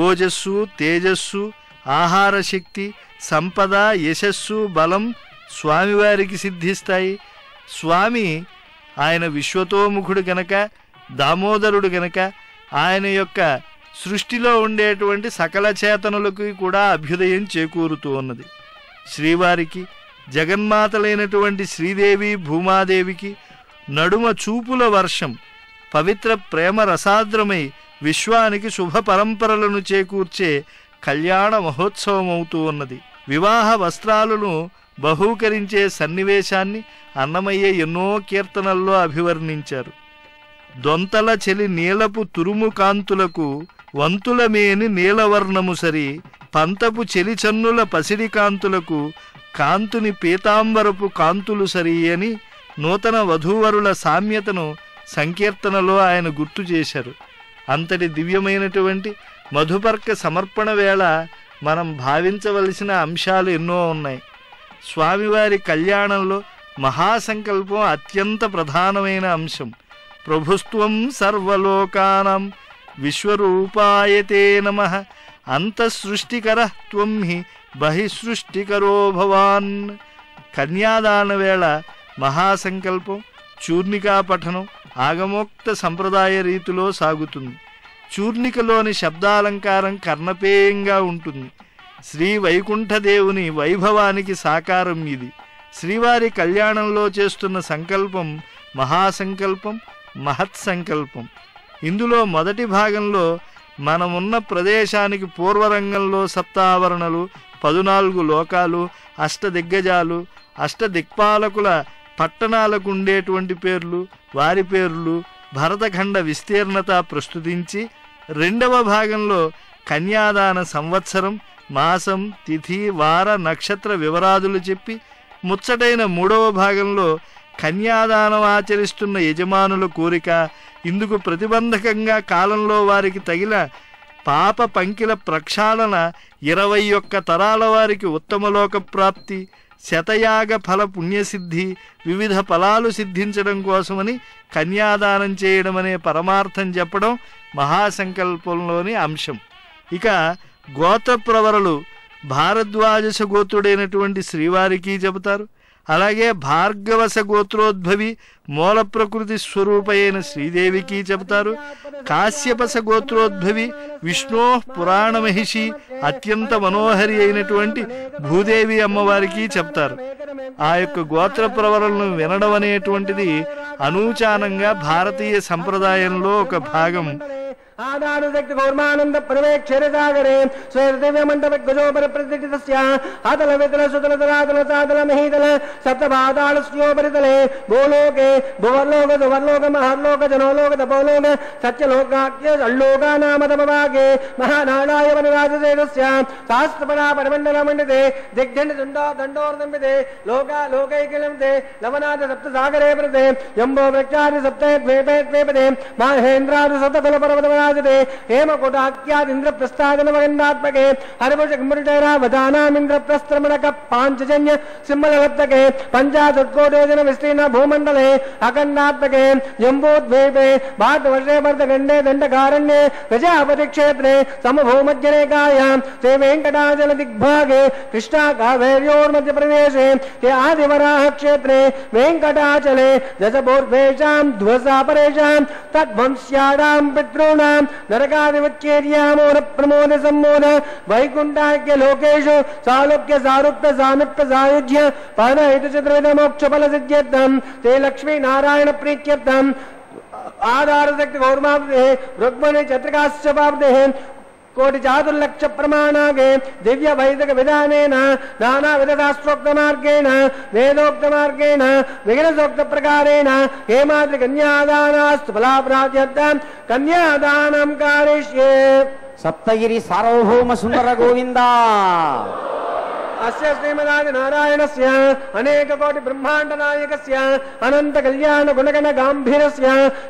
S1: ఓజస్సు, తేజస్సు, ఆహార శక్తి, సంపద, యశస్సు, బలం స్వామివారికి సిద్ధిస్తాయి. స్వామి ఆయన విశ్వతోముఖుడు గనక, దామోదరుడు గనక ఆయన యొక్క సృష్టిలో ఉండేటువంటి సకల చేతనులకు కూడా అభ్యుదయం చేకూరుతూ ఉన్నది. శ్రీవారికి జగన్మాతలైనటువంటి శ్రీదేవి భూమాదేవికి నడుమ చూపుల వర్షం పవిత్ర ప్రేమ రసాద్రమై విశ్వానికి శుభ పరంపరలను చేకూర్చే కళ్యాణ మహోత్సవం అవుతూ ఉన్నది. వివాహ వస్త్రాలను బహూకరించే సన్నివేశాన్ని అన్నమయ్య ఎన్నో కీర్తనల్లో అభివర్ణించారు. దొంతల చెలి నీలపు తురుము కాంతులకు వంతులమేని నీలవర్ణము సరి, పంతపు చెలిచన్నుల పసిడి కాంతులకు కాంతుని పీతాంబరపు కాంతులు సరి అని నూతన వధూవరుల సామ్యతను సంకీర్తనలో ఆయన గుర్తు చేశారు. అంతటి దివ్యమైనటువంటి మధుపర్క సమర్పణ వేళ మనం భావించవలసిన అంశాలు ఎన్నో ఉన్నాయి. స్వామివారి కళ్యాణంలో మహాసంకల్పం అత్యంత ప్రధానమైన అంశం. ప్రభుస్త్వం సర్వలోకానాం విశ్వరూపాయతే నమః అంతఃసృష్టికరః త్వం హి బహిఃసృష్టికరో భవాన్. కన్యాదాన వేళ మహాసంకల్పం చూర్ణికా పఠనం ఆగమోక్త సంప్రదాయ రీతిలో సాగుతుంది. చూర్ణికలోని శబ్దాలంకారం కర్ణపేయంగా ఉంటుంది. శ్రీ వైకుంఠదేవుని వైభవానికి సాకారం ఇది. శ్రీవారి కళ్యాణంలో చేస్తున్న సంకల్పం మహాసంకల్పం, మహత్సంకల్పం. ఇందులో మొదటి భాగంలో మనమున్న ప్రదేశానికి పూర్వరంగంలో సప్తావరణలు, 14 లోకాలు, అష్టదిగ్గజాలు, అష్టదిక్పాలకుల పట్టణాలకు ఉండేటువంటి పేర్లు, వారి పేర్లు, భరతఖండ విస్తీర్ణత ప్రస్తుతించి రెండవ భాగంలో కన్యాదాన సంవత్సరం, మాసం, తిథి, వార, నక్షత్ర వివరాదులు చెప్పి ముచ్చటైన మూడవ భాగంలో కన్యాదానం ఆచరిస్తున్న యజమానుల కోరిక, ఇందుకు ప్రతిబంధకంగా కాలంలో వారికి తగిన పాప పంకిల ప్రక్షాళన, 21 తరాల వారికి ఉత్తమలోక ప్రాప్తి, శతయాగ ఫల పుణ్యసిద్ధి, వివిధ ఫలాలు సిద్ధించడం కోసమని కన్యాదానం చేయడం అనే పరమార్థం చెప్పడం మహాసంకల్పంలోని అంశం. ఇక గోత్రప్రవరలు భారద్వాజస గోత్రుడైనటువంటి శ్రీవారికి చెబుతారు. అలాగే భార్గవస గోత్రోద్భవి మూల ప్రకృతి స్వరూపైన శ్రీదేవికి చెబుతారు. కాశ్యపస గోత్రోద్భవి విష్ణో పురాణ మహిషి అత్యంత మనోహరి అయినటువంటి భూదేవి అమ్మవారికి చెప్తారు. ఆ యొక్క గోత్ర ప్రవరలను వినడం అనేటువంటిది అనూచానంగా భారతీయ సంప్రదాయంలో ఒక భాగం.
S2: ఆదానుశక్తి గౌర్మానంద ప్రవేక్షరసాగరే స్వైర్దివ్య మండప గజోపరి ప్రతిష్ఠితస్య అతల వితల సుతల తరాతల సాతల మహీతల సప్తపాతాళ శ్యోపరితలే భూలోకే భువర్లోక సువర్లోక మహర్లోక జనోలోక తపోలోక సత్యలోకాఖ్య అల్లోకానామతమవాగే మహానాడాయ వనరాజసేనస్య శాస్త్రపడా పరిమండల మండితే దిగ్దండి దండోర్దంపితే లోకైకిలంతే లవనాథ సప్త సాగరే ప్రతే యంబో వృక్షాది సప్తే ద్వేపే మహేంద్రాది సప్తకుల పర్వత हेमकोटाख्यादिंद्र प्रस्तादन वगंडात्मके हरिभुज वधानामिंद्र प्रस्त्रमणक पांचजन्य सिंहलवत्तके पंचाशत्कोटोजन विस्तीर्ण भूमंडले अखंडात्मके जम्बूद्वीपे भारतवर्षे भरतखंडे दंडकारण्ये प्रजापति क्षेत्रे समभूमध्यरेखायां श्री वेंकटाचल दिग्भागे कृष्णा कावेर्योर्मध्य प्रदेशे ते आदिवराह क्षेत्रे वेंकटाचले दशपूर्वेषां ध्वसापरेषां तद्वंश्याणां पितॄणां नरकादिवच्चेर्यामोन प्रमोद सम्मोद वैकुंठाख्य लोकेषु सालोक्य सारुप्य सामिप्य सायुज्य पदहित चतुर्विध मोक्ष फल सिद्ध्यर्थं ते लक्ष्मी नारायण प्रीत्यर्थं आधार शक्ति गौरमाब्दे रुक्मणी चत्रिकाश्चपाब्दे कोटि चातुर्लक्ष प्रमाणागे दिव्य वैदिक विधानेन नाना विध शास्त्रोक्त मार्गेण वेदोक्त मार्गेण विघ्नसोक्त प्रकारेण हेमाद्रि कन्यादानास्तु फलाप्राप्त्यर्थं कन्यादानं कारयिष्ये.
S3: सप्तगिरि सार्वभौम सुंदर गोविंदा
S2: अस्य श्रीमदादि नारायणस्य अनेक कोटि ब्रह्मांड नायकस्य अनंत कल्याण गुणगण गांभीरस्य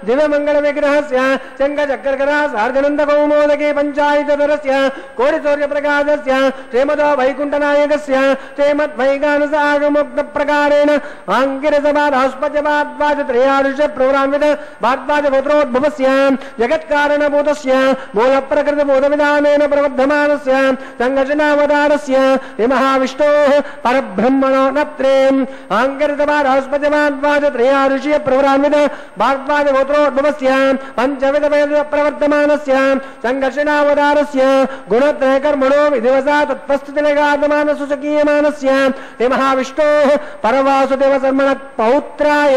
S2: दिव्य मंगल विग्रहस्य शंख चक्रकरा सार्जनंद कौमोदके पंचायतधरस्य कोटि सूर्य प्रकाशस्य श्रीमदो वैकुंठ नायकस्य श्रीमद् वैगानसागमुक्त प्रकारेण आंगिरसभास्पत्यवाद्वाज त्रयादश प्रोग्रामित भाद्वाज गोत्रोद्भवस्य जगत्कारणभूतस्य मूल प्रकृति बोधविधानेन प्रवर्धमानस्य संघर्षणावतारस्य महाविष्णोः परब्रह्मणो नत्रेम् आंगिरसभास्पत्यवाद्वाज त्रयादश प्रोग्रामित भाद्वाज गोत्रोद्भवस्य पंचविध प्रवर्धमानस्य संघर्षणावतारस्य गुणत्रय कर्मणो विधिवसा तत्पस्थितिलगातमान सुसकीयमानस्य महाविष्णोः परवासुदेव शर्मण पौत्राय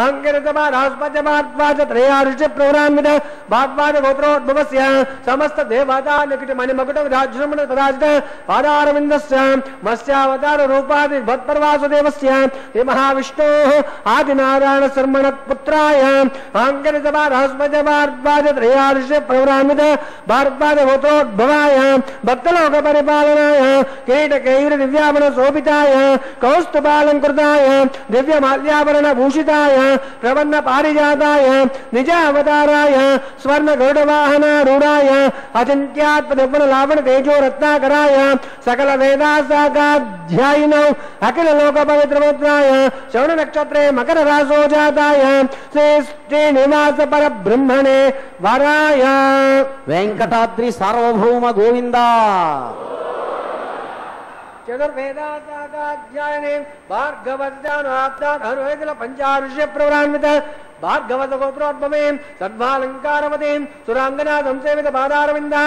S2: आंगिरसभास्पत्यवाद्वाज त्रयादश प्रोग्रामित भाद्वाज गोत्रोद्भवस्य समस्त देवता निकट मणिमकुट विराजमान तदाजित पादारविन्दस्य मत्स्यावतार रूपादि भट्टवासुदेवस्य महाविष्णोः आदिनारायण शर्मण पुत्राय आंगिरसभास्पत्यवाद्वाज त्रयादश प्रोग्रामित भाद्वाज गोत्रोद्भवाय भक्तलोक परिपालनाय किरीटकैर दिव्याभरण शोभिताय कौस्तुभालंकृताय दिव्य माल्याभरण भूषिताय प्रबंध पारिजाताय निजावताराय स्वर्ण गरुडवाहनारूढ़ाय अचिंत्यात्मदिव्य लावण तेजो रत्नाकराय सकल वेदासागाध्यायिनौ अखिल लोक पवित्रपुत्राय श्रवण नक्षत्रे मकर रासो जाताय श्री श्रीनिवास परब्रह्मणे वराय
S3: वेंकटाद्रि सार्वभौम गोविंदा
S2: चतुर्वेदाध्यायने भार्गवज्ञानात्मानुकूल पंचादश प्रोग्रामित भार्गवत गोत्रोद्भवे सद्भालंकारवते सुरांगना संसेवित पादारविंदा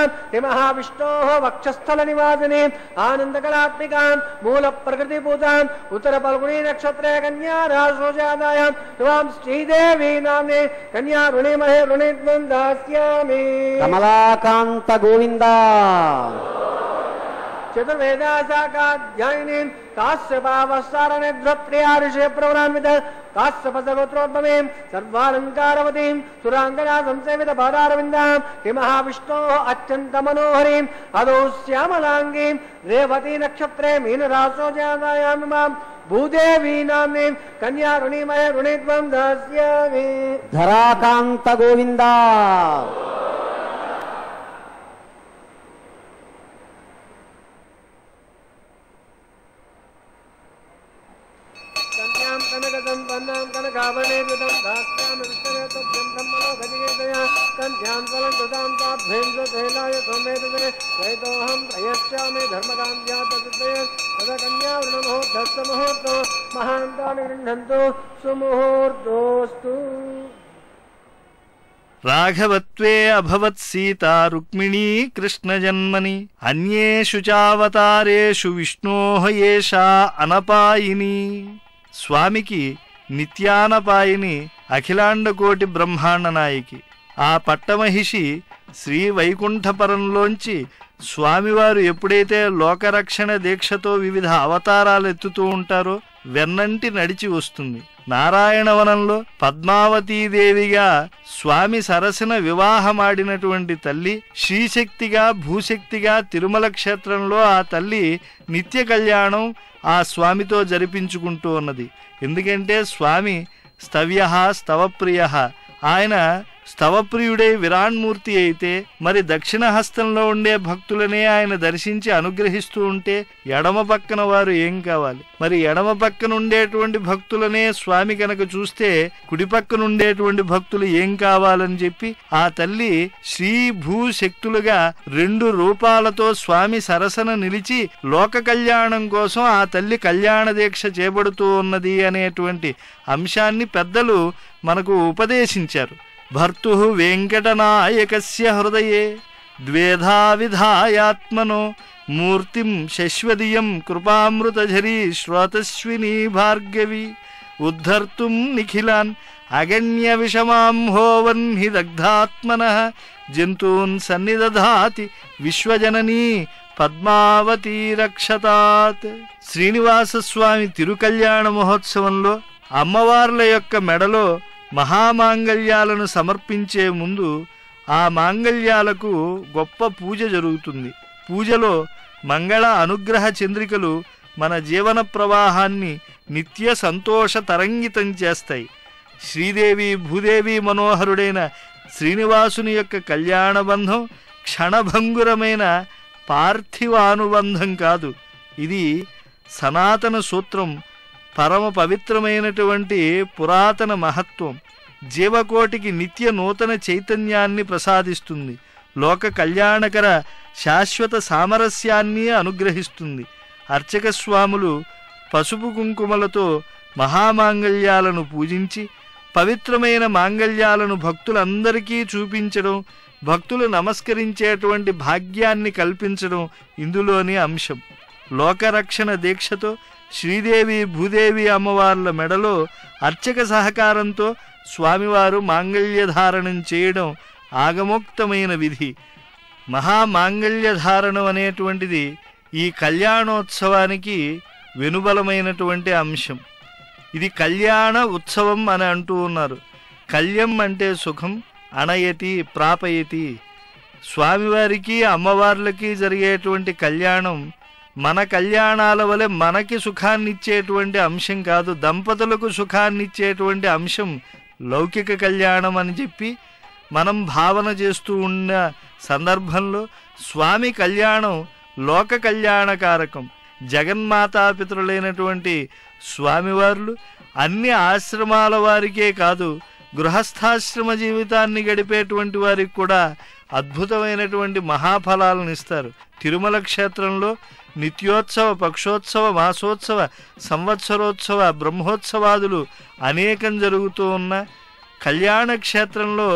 S2: महाविष्णोः वक्षस्थल निवासिने आनंद कलात्मिका मूल प्रकृति पूजा उत्तर फल्गुनी नक्षत्रे कन्या राशो जाताय त्वां श्रीदेवी नाम्ने कन्या ऋणे महे ऋणे त्वं दास्यामि
S3: कमलाकांत गोविंदा
S2: चतुर्वेदाध्यायिनी काश्यपावसारणे ध्वत्र्याऋषे प्रोग्रामित काश्यपसगोत्रोद्भवे सर्वालंकारवती सुरांगना संसेवित पादारविंदा महाविष्णोः अत्यंत मनोहरी अदौ श्यामलांगी रेवती नक्षत्रे मीन रासो जातायां मां भूदेवी नाम्ने कन्या ऋणीमहे ऋणे त्वं दास्यामि
S3: धराकांत गोविंदा
S2: कनकसंपन्नां कनकाभरणेन्द्रितं दास्यामि विष्णवे तुभ्यं ब्रह्मणोऽधिकेतया कन्यां फलङ्कृतां ताभ्येन्द्रशैलाय सौम्येतदे द्वैतोऽहं प्रयच्छामि धर्मकान्त्या तद्विषये तदा कन्यावृणमुहूर्तस्य मुहूर्तो महान्तानि गृह्णन्तु सुमुहूर्तोऽस्तु
S1: राघवत्वे अभवत् सीता रुक्मिणी कृष्णजन्मनि अन्येषु चावतारेषु विष्णोः एषा अनपायिनी స్వామికి నిత్యానపాయిని అఖిలాండ కోటి బ్రహ్మాండ నాయకి ఆ పట్టమహిషి శ్రీ వైకుంఠపరంలోంచి స్వామివారు ఎప్పుడైతే లోకరక్షణ దీక్షతో వివిధ అవతారాలు ఎత్తుతూ ఉంటారో వెన్నంటి నడిచి వస్తుంది. నారాయణవనంలో పద్మావతీదేవిగా స్వామి సరసన వివాహమాడినటువంటి తల్లి శ్రీశక్తిగా భూశక్తిగా తిరుమల క్షేత్రంలో ఆ తల్లి నిత్య కళ్యాణం ఆ స్వామితో జరిపించుకుంటూ ఉన్నది. ఎందుకంటే స్వామి స్తవ్యః స్తవప్రియః, ఆయన స్తవప్రియుడై విరాణ్మూర్తి అయితే మరి దక్షిణ హస్తంలో ఉండే భక్తులనే ఆయన దర్శించి అనుగ్రహిస్తూ ఉంటే ఎడమ పక్కన వారు ఏం కావాలి? మరి ఎడమ పక్కన ఉండేటువంటి భక్తులనే స్వామి కనుక చూస్తే కుడి పక్కన ఉండేటువంటి భక్తులు ఏం కావాలని చెప్పి ఆ తల్లి శ్రీ భూ శక్తులుగా రెండు రూపాలతో స్వామి సరసన నిలిచి లోక కళ్యాణం కోసం ఆ తల్లి కళ్యాణ దీక్ష చేపడుతూ ఉన్నది అనేటువంటి అంశాన్ని పెద్దలు మనకు ఉపదేశించారు. భర్తుః వెంకటనాయకస్య హృదయే ద్వేధా విధాయాత్మనో మూర్తిం శశ్వదీయం కృపామృతఝరీ శ్రోతస్వినీ భార్గవి ఉద్ధర్తుం నిఖిలాన్ అగణ్య విషమాంహోవన్ హి దగ్ధాత్మనః జంతూన్ సన్నిదధాతి విశ్వజననీ పద్మావతీ రక్షతాత్. శ్రీనివాసస్వామి తిరుకల్యాణ మహోత్సవంలో అమ్మవార్ల యొక్క మెడలో మహామాంగళ్యాలను సమర్పించే ముందు ఆ మాంగళ్యాలకు గొప్ప పూజ జరుగుతుంది. పూజలో మంగళ అనుగ్రహ చంద్రికలు మన జీవన ప్రవాహాన్ని నిత్య సంతోష తరంగితం చేస్తాయి. శ్రీదేవి భూదేవి మనోహరుడైన శ్రీనివాసుని యొక్క కళ్యాణ బంధం క్షణభంగురమైన పార్థివానుబంధం కాదు. ఇది సనాతన సూత్రం, పరమ పవిత్రమైనటువంటి పురాతన మహత్వం. జీవకోటికి నిత్య నూతన చైతన్యాన్ని ప్రసాదిస్తుంది. లోక కళ్యాణకర శాశ్వత సామరస్యాన్ని అనుగ్రహిస్తుంది. అర్చక స్వాములు పసుపు కుంకుమలతో మహామాంగళ్యాలను పూజించి పవిత్రమైన మాంగళ్యాలను భక్తులందరికీ చూపించడం, భక్తులు నమస్కరించేటువంటి భాగ్యాన్ని కల్పించడం ఇందులోని అంశం. లోకరక్షణ దీక్షతో శ్రీదేవి భూదేవి అమ్మవార్ల మెడలో అర్చక సహకారంతో స్వామివారు మాంగళ్యధారణం చేయడం ఆగమోక్తమైన విధి. మహామాంగళ్యధారణం అనేటువంటిది ఈ కళ్యాణోత్సవానికి వెనుబలమైనటువంటి అంశం. ఇది కళ్యాణ ఉత్సవం అని అంటూ ఉన్నారు. కళ్యం అంటే సుఖం, అణయతి ప్రాపయతి. స్వామివారికి అమ్మవార్లకి జరిగేటువంటి కళ్యాణం మన కళ్యాణాల వలె మనకి సుఖాన్నిచ్చేటువంటి అంశం కాదు, దంపతులకు సుఖాన్నిచ్చేటువంటి అంశం లౌకిక కళ్యాణం అని చెప్పి మనం భావన చేస్తూ ఉన్న సందర్భంలో స్వామి కళ్యాణం లోక కళ్యాణకారకం. జగన్మాతాపితరులైనటువంటి స్వామివార్లు అన్ని ఆశ్రమాల వారికే కాదు, గృహస్థాశ్రమ జీవితాన్ని గడిపేటువంటి వారికి కూడా అద్భుతమైనటువంటి మహాఫలాలను ఇస్తారు. తిరుమల క్షేత్రంలో నిత్యోత్సవ, పక్షోత్సవ, మాసోత్సవ, సంవత్సరోత్సవ, బ్రహ్మోత్సవాదులు అనేకం జరుగుతూ ఉన్న కళ్యాణ క్షేత్రంలో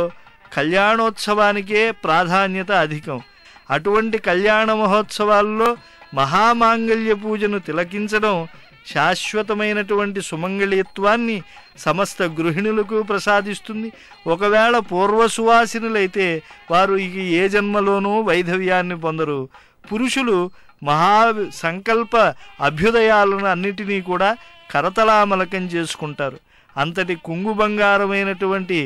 S1: కళ్యాణోత్సవానికే ప్రాధాన్యత అధికం. అటువంటి కళ్యాణ మహోత్సవాల్లో మహామాంగళ్య పూజను తిలకించడం శాశ్వతమైనటువంటి సుమంగళిత్వాన్ని సమస్త గృహిణులకు ప్రసాదిస్తుంది. ఒకవేళ పూర్వసువాసినులైతే వారు ఏ జన్మలోనూ వైధవ్యాన్ని పొందరు. పురుషులు మహా సంకల్ప అభ్యుదయాలను అన్నిటినీ కూడా కరతలామలకం చేసుకుంటారు. అంతటి కుంగు బంగారమైనటువంటి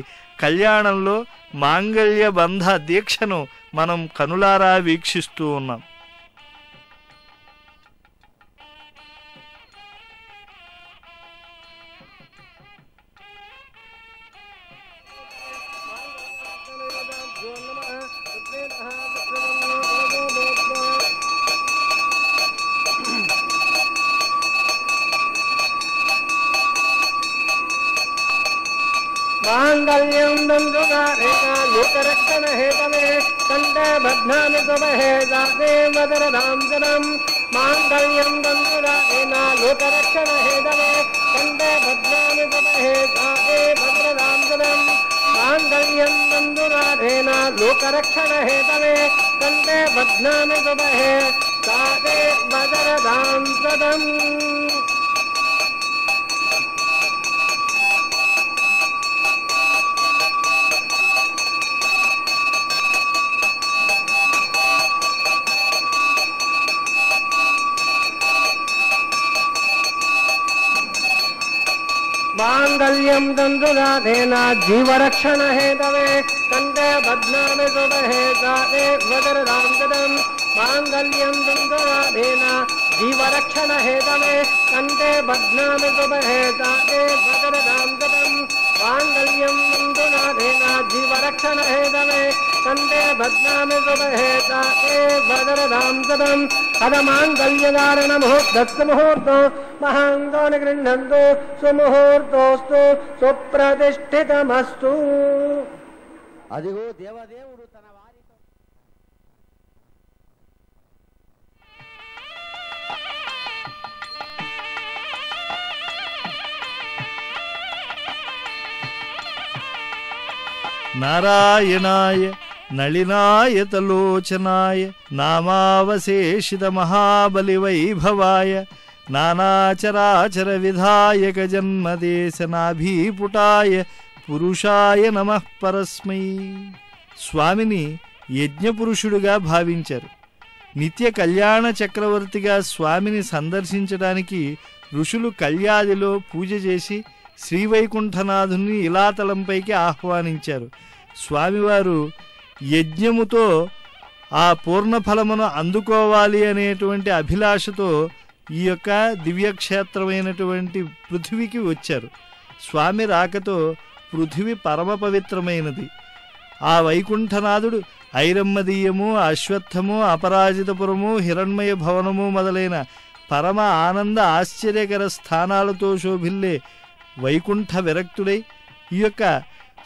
S1: కళ్యాణంలో మాంగళ్య బంధ దీక్షను మనం కనులారా వీక్షిస్తూ ఉన్నాం.
S2: मांगल्यं दंडुकारेण लोकरक्षण हेतवे कंठे बध्नामि सुमहे दासे वदरदां जनम् मांगल्यं दंडुकारेण लोकरक्षण हेतवे कंठे बध्नामि सुमहे दासे वदरदां जनम् मांगल्यं दंडुकारेण लोकरक्षण हेतवे कंठे बध्नामि सुमहे दासे वदरदां जनम् मांगल्यं दंडुराधेन जीवरक्षण हेतवे कंठे बध्नामि सुमहे दासे वदरदां जनम् मांगल्यं दंडुराधेन जीवरक्षण हेतवे कंठे बध्नामि सुमहे दासे वदरदां जनम् मांगल्यं दंडुराधेन जीवरक्षण हेतवे कंठे बध्नामि सुमहे दासे वदरदां जनम् अदमांगल्यधारण मुहूर्तस्य मुहूर्तो महांगो निगृह्णन्तु सुमुहूर्तोस्तु सुप्रतिष्ठितमस्तु.
S3: అదిగో దేవదేవుడు తన వారితో
S1: నారాయణాయ నళినాయతలోచనాయ నామావశేషిత మహాబలి వైభవాయ నానాచరాచర విధాయక జన్మదేశనాభీపుటాయ పురుషాయ నమః పరస్మై. స్వామిని యజ్ఞపురుషుడుగా భావించారు. నిత్య కళ్యాణ చక్రవర్తిగా స్వామిని సందర్శించడానికి ఋషులు కళ్యాదిలో పూజ చేసి శ్రీవైకుంఠనాథుని ఇలాతలంపైకి ఆహ్వానించారు. స్వామివారు యజ్ఞముతో ఆ పూర్ణఫలమును అందుకోవాలి అనేటువంటి అభిలాషతో ఈ యొక్క దివ్యక్షేత్రమైనటువంటి పృథివికి వచ్చారు. స్వామి రాకతో పృథివి పరమ పవిత్రమైనది. ఆ వైకుంఠనాథుడు ఐరమ్మదీయము, అశ్వత్థము, అపరాజితపురము, హిరణ్మయ భవనము మొదలైన పరమ ఆనంద ఆశ్చర్యకర స్థానాలతో శోభిల్లే వైకుంఠ విరక్తుడై ఈ యొక్క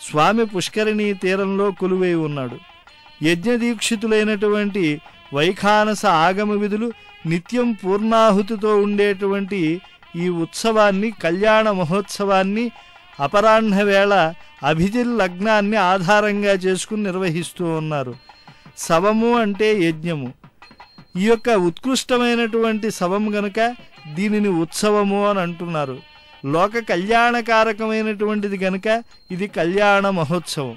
S1: స్వామి పుష్కరిణీ తీరంలో కొలువై ఉన్నాడు. యజ్ఞదీక్షితులైనటువంటి వైఖానస ఆగమ విధులు నిత్యం పూర్ణాహుతితో ఉండేటువంటి ఈ ఉత్సవాన్ని, కళ్యాణ మహోత్సవాన్ని అపరాహ్న వేళ అభిజిల్ లగ్నాన్ని ఆధారంగా చేసుకుని నిర్వహిస్తూ ఉన్నారు. శవము అంటే యజ్ఞము. ఈ యొక్క ఉత్కృష్టమైనటువంటి శవం గనుక దీనిని ఉత్సవము అని అంటున్నారు. లోక కళ్యాణకారకమైనటువంటిది గనుక ఇది కళ్యాణ మహోత్సవం.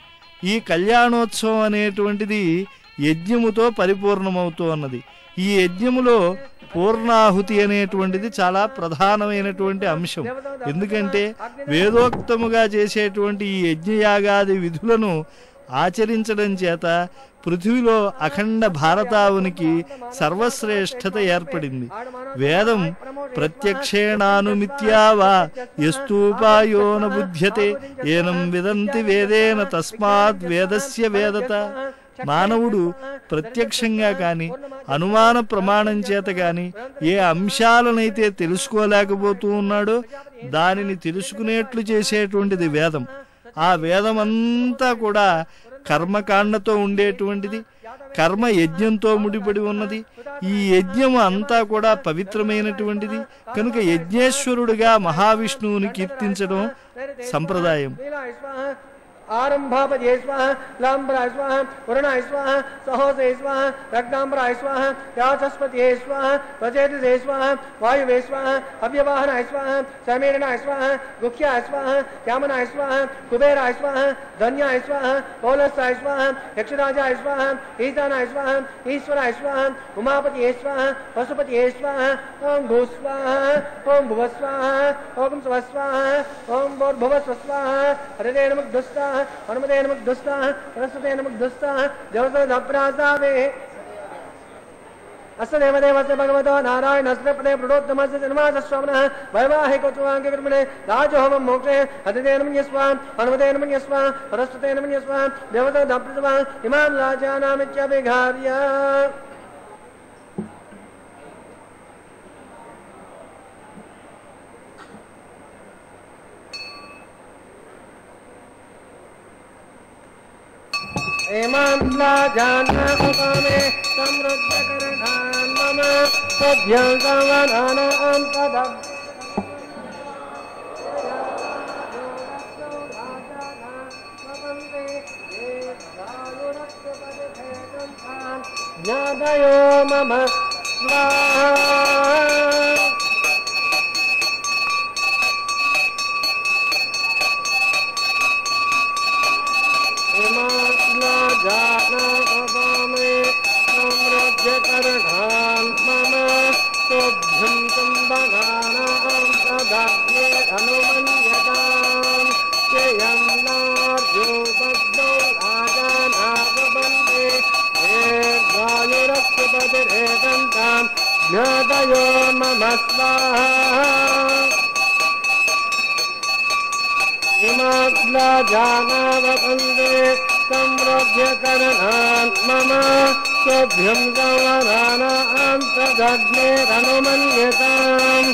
S1: ఈ కళ్యాణోత్సవం అనేటువంటిది యజ్ఞముతో పరిపూర్ణమవుతూ ఉన్నది. ఈ యజ్ఞములో పూర్ణాహుతి అనేటువంటిది చాలా ప్రధానమైనటువంటి అంశం. ఎందుకంటే వేదోక్తముగా చేసేటువంటి ఈ యజ్ఞయాగాది విధులను ఆచరించడం చేత పృథివిలో అఖండ భారతావునికి సర్వశ్రేష్ఠత ఏర్పడింది. వేదం ప్రత్యక్షేణానుమిత్యావా యస్తూపాయో న బుధ్యతే ఏనం విదంతి వేదేన తస్మాత్ వేదస్య వేదత. మానవుడు ప్రత్యక్షంగా కానీ అనుమాన ప్రమాణం చేత కానీ ఏ అంశాలనైతే తెలుసుకోలేకపోతూ ఉన్నాడో దానిని తెలుసుకునేట్లు చేసేటువంటిది వేదం. ఆ వేదమంతా కూడా కర్మకాండతో ఉండేటువంటిది, కర్మ యజ్ఞంతో ముడిపడి ఉన్నది. ఈ యజ్ఞం అంతా కూడా పవిత్రమైనటువంటిది కనుక యజ్ఞేశ్వరుడిగా మహావిష్ణువుని కీర్తించడం సంప్రదాయం.
S2: आरंभापजे स्वाहा लांबराय स्वाहा वरुणाय स्वाहा सहोसे स्वाहा रक्तांबराय स्वाहा याचस्पतिये स्वाहा प्रचेतसे स्वाहा वायुवे स्वाहा अव्यवाहनाय स्वाहा समीरणाय स्वाहा गुह्याय स्वाहा यामनाय स्वाहा कुबेराय स्वाहा धन्याय स्वाहा पौलसाय स्वाहा यक्षराजाय स्वाहा ईशानाय स्वाहा ईश्वराय स्वाहा उमापतिये स्वाहा पशुपतिये स्वाहा ओम भू स्वाहा ओम भुव स्वाहा ओम स्व स्वाहा ओम भूर्भुव स्वाहा हृदय नमः दुस्ता हनुमते नमः दुस्ता सरस्वते नमः दुस्ता जवसदप्रासावे अस्य देवदेवस्य भगवतो नारायणस्य पदे प्रणोत्तमस्य जन्मादस्वामिनः वैवाहिकोत्सवाङ्गकर्मणे राजहोमं मोक्षे अतिथे नमः यस्वा हनुमते नमः यस्वा सरस्वते नमः यस्वा देवदप्रासावे इमां राजानामित्यभिघार्य एमांला जानना उपामे समृद्ध करणान मम सभ्यं संवदान अंतदं ज्ञादयो मम स्वाहा जानामे समृद्ध करणान मम तुभ्यं संबगानां तदाग्ने अनुमन्यतां चयं नार्यो बद्धो राजानावबन्धे गायुरक्तपतिरेकन्तां ज्ञातयो मम स्वाहा इमाग्ला जानावबन्धे समृद्ध करणान् मम सभ्यं संवदानां तदग्नेरनुमन्यतां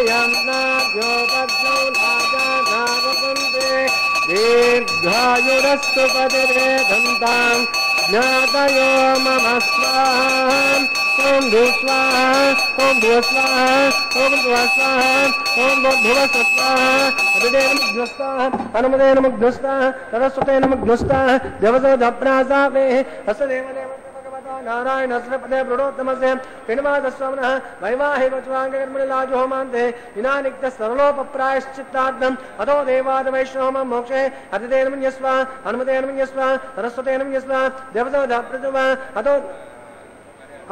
S2: यं नार्यो बद्धो राजानावबन्धे दीर्घायुरस्तु पतिरेकन्तां ज्ञातयो मम स्वाहा ओम भू स्वाहा ओम भुव स्वाहा ओम भुव स्वाहा ओम भुव स्वाहा हृदय नमः स्वाहा हनुमते नमः स्वाहा सरस्वते नमः स्वाहा देवसदप्रासावे अस्य देवदेवस्य भगवतो नारायणस्य पदे प्रणोत्तमस्य पिनवादस्वामिनः वैवाहिकोत्सवाङ्गकर्मणि लाजहोमान्ते विनानिक्तः सरलोपप्रायश्चित्तार्थम् अतो देवादवैष्णवहोमं मोक्षे अतिथे नमः यस्वा हनुमते नमः यस्वा सरस्वते नमः यस्वा देवसदप्रासावे अतो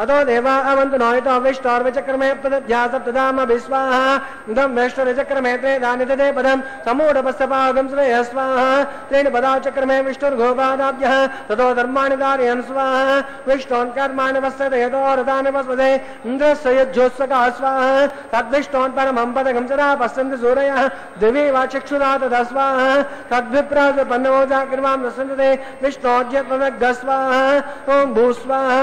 S2: अतो देवा अवन्तु नोयितो विष्टोर्विचक्रमे प्रदध्यासप्तदाम विस्वाहा इदं विष्णुर्विचक्रमे त्रे दानितते पदं समूढपस्तपागं श्रेयः स्वाहा त्रीणि पदाचक्रमे विष्णुर्गोपादाभ्यः ततो धर्माणि धारयन् स्वाहा विष्णोन् कर्माणि वස්සते यतो रथानि वस्वते इन्द्रस्य युज्योत्सकः स्वाहा तद्विष्णोन् परमं पदकं सदा पश्यन्ति सूरयः दिवि वा चक्षुरा तदा स्वाहा तद्विप्राजपन्नमोजाग्रवां रसन्ते विष्णोज्यत्वमग्गः स्वाहा ॐ भू स्वाहा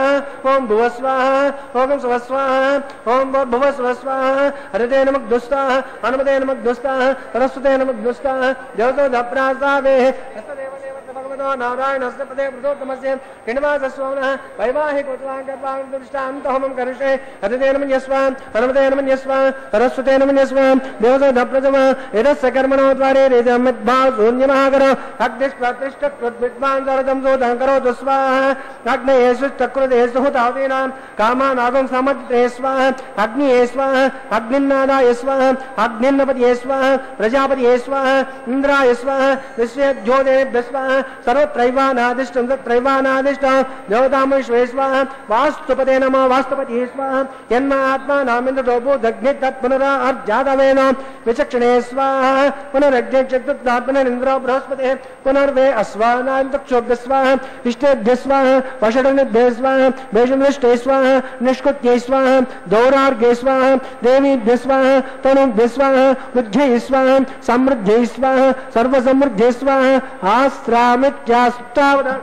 S2: ॐ भुव स्वाहा ॐ स्वः स्वाहा ॐ भुव स्वः स्वाहा हरिते नमः दुस्ताः हनुमते नमः दुस्ताः सरस्वते नमः दुस्ताः देवतो दप्रासावे भगवतो नारायणस्य पदे वृतोत्तमस्य श्रीनिवासस्वामिनः वैवाहिकोत्वाङ्गर्वाङ्गदृष्टान्तहोमं करिष्ये हरिते नमः यस्वां हनुमते नमः यस्वां सरस्वते नमः यस्वां देवतो दप्रथमः एतस्य कर्मणो द्वारे रेजमिद्भाव शून्यमहाकर अग्निष्प्रतिष्ठकृद्विद्वान् सरदं सोदं करोतु स्वाहा अग्नये सुष्टकृते सुहुतादीनां कामानागं समर्थे स्वाहा अग्निये स्वाहा अग्निन्नादाय स्वाहा अग्निन्नपतये स्वाहा प्रजापतये स्वाहा इन्द्राय स्वाहा विश्वेभ्योदेभ्यः स्वाहा सर्वत्रैवानादिष्टं तत्रैवानादिष्टं देवतां विश्वे स्वाहा वास्तुपते नमो वास्तुपतये स्वाहा यन्मात्मानामिन्द्रो दग्नि तत्पुनरार्जातवेन विचक्षणे स्वाहा पुनरग्निचक्रुत्तात् पुनरिन्द्रो बृहस्पतिः पुनर्वे अस्वानान्तक्षोभ्यः स्वाहा इष्टेभ्यः स्वाहा वषडनिभ्यः स्वाहा भेषमृष्टे स्वाहा निष्कृत्यै स्वाहा दौरार्घ्ये स्वाहा देवीभ्यः स्वाहा तनुभ्यः स्वाहा बुद्ध्यै स्वाहा समृद्ध्यै स्वाहा सर्वसमृद्ध्यै स्वाहा आस्त्रामित्यास्तावदा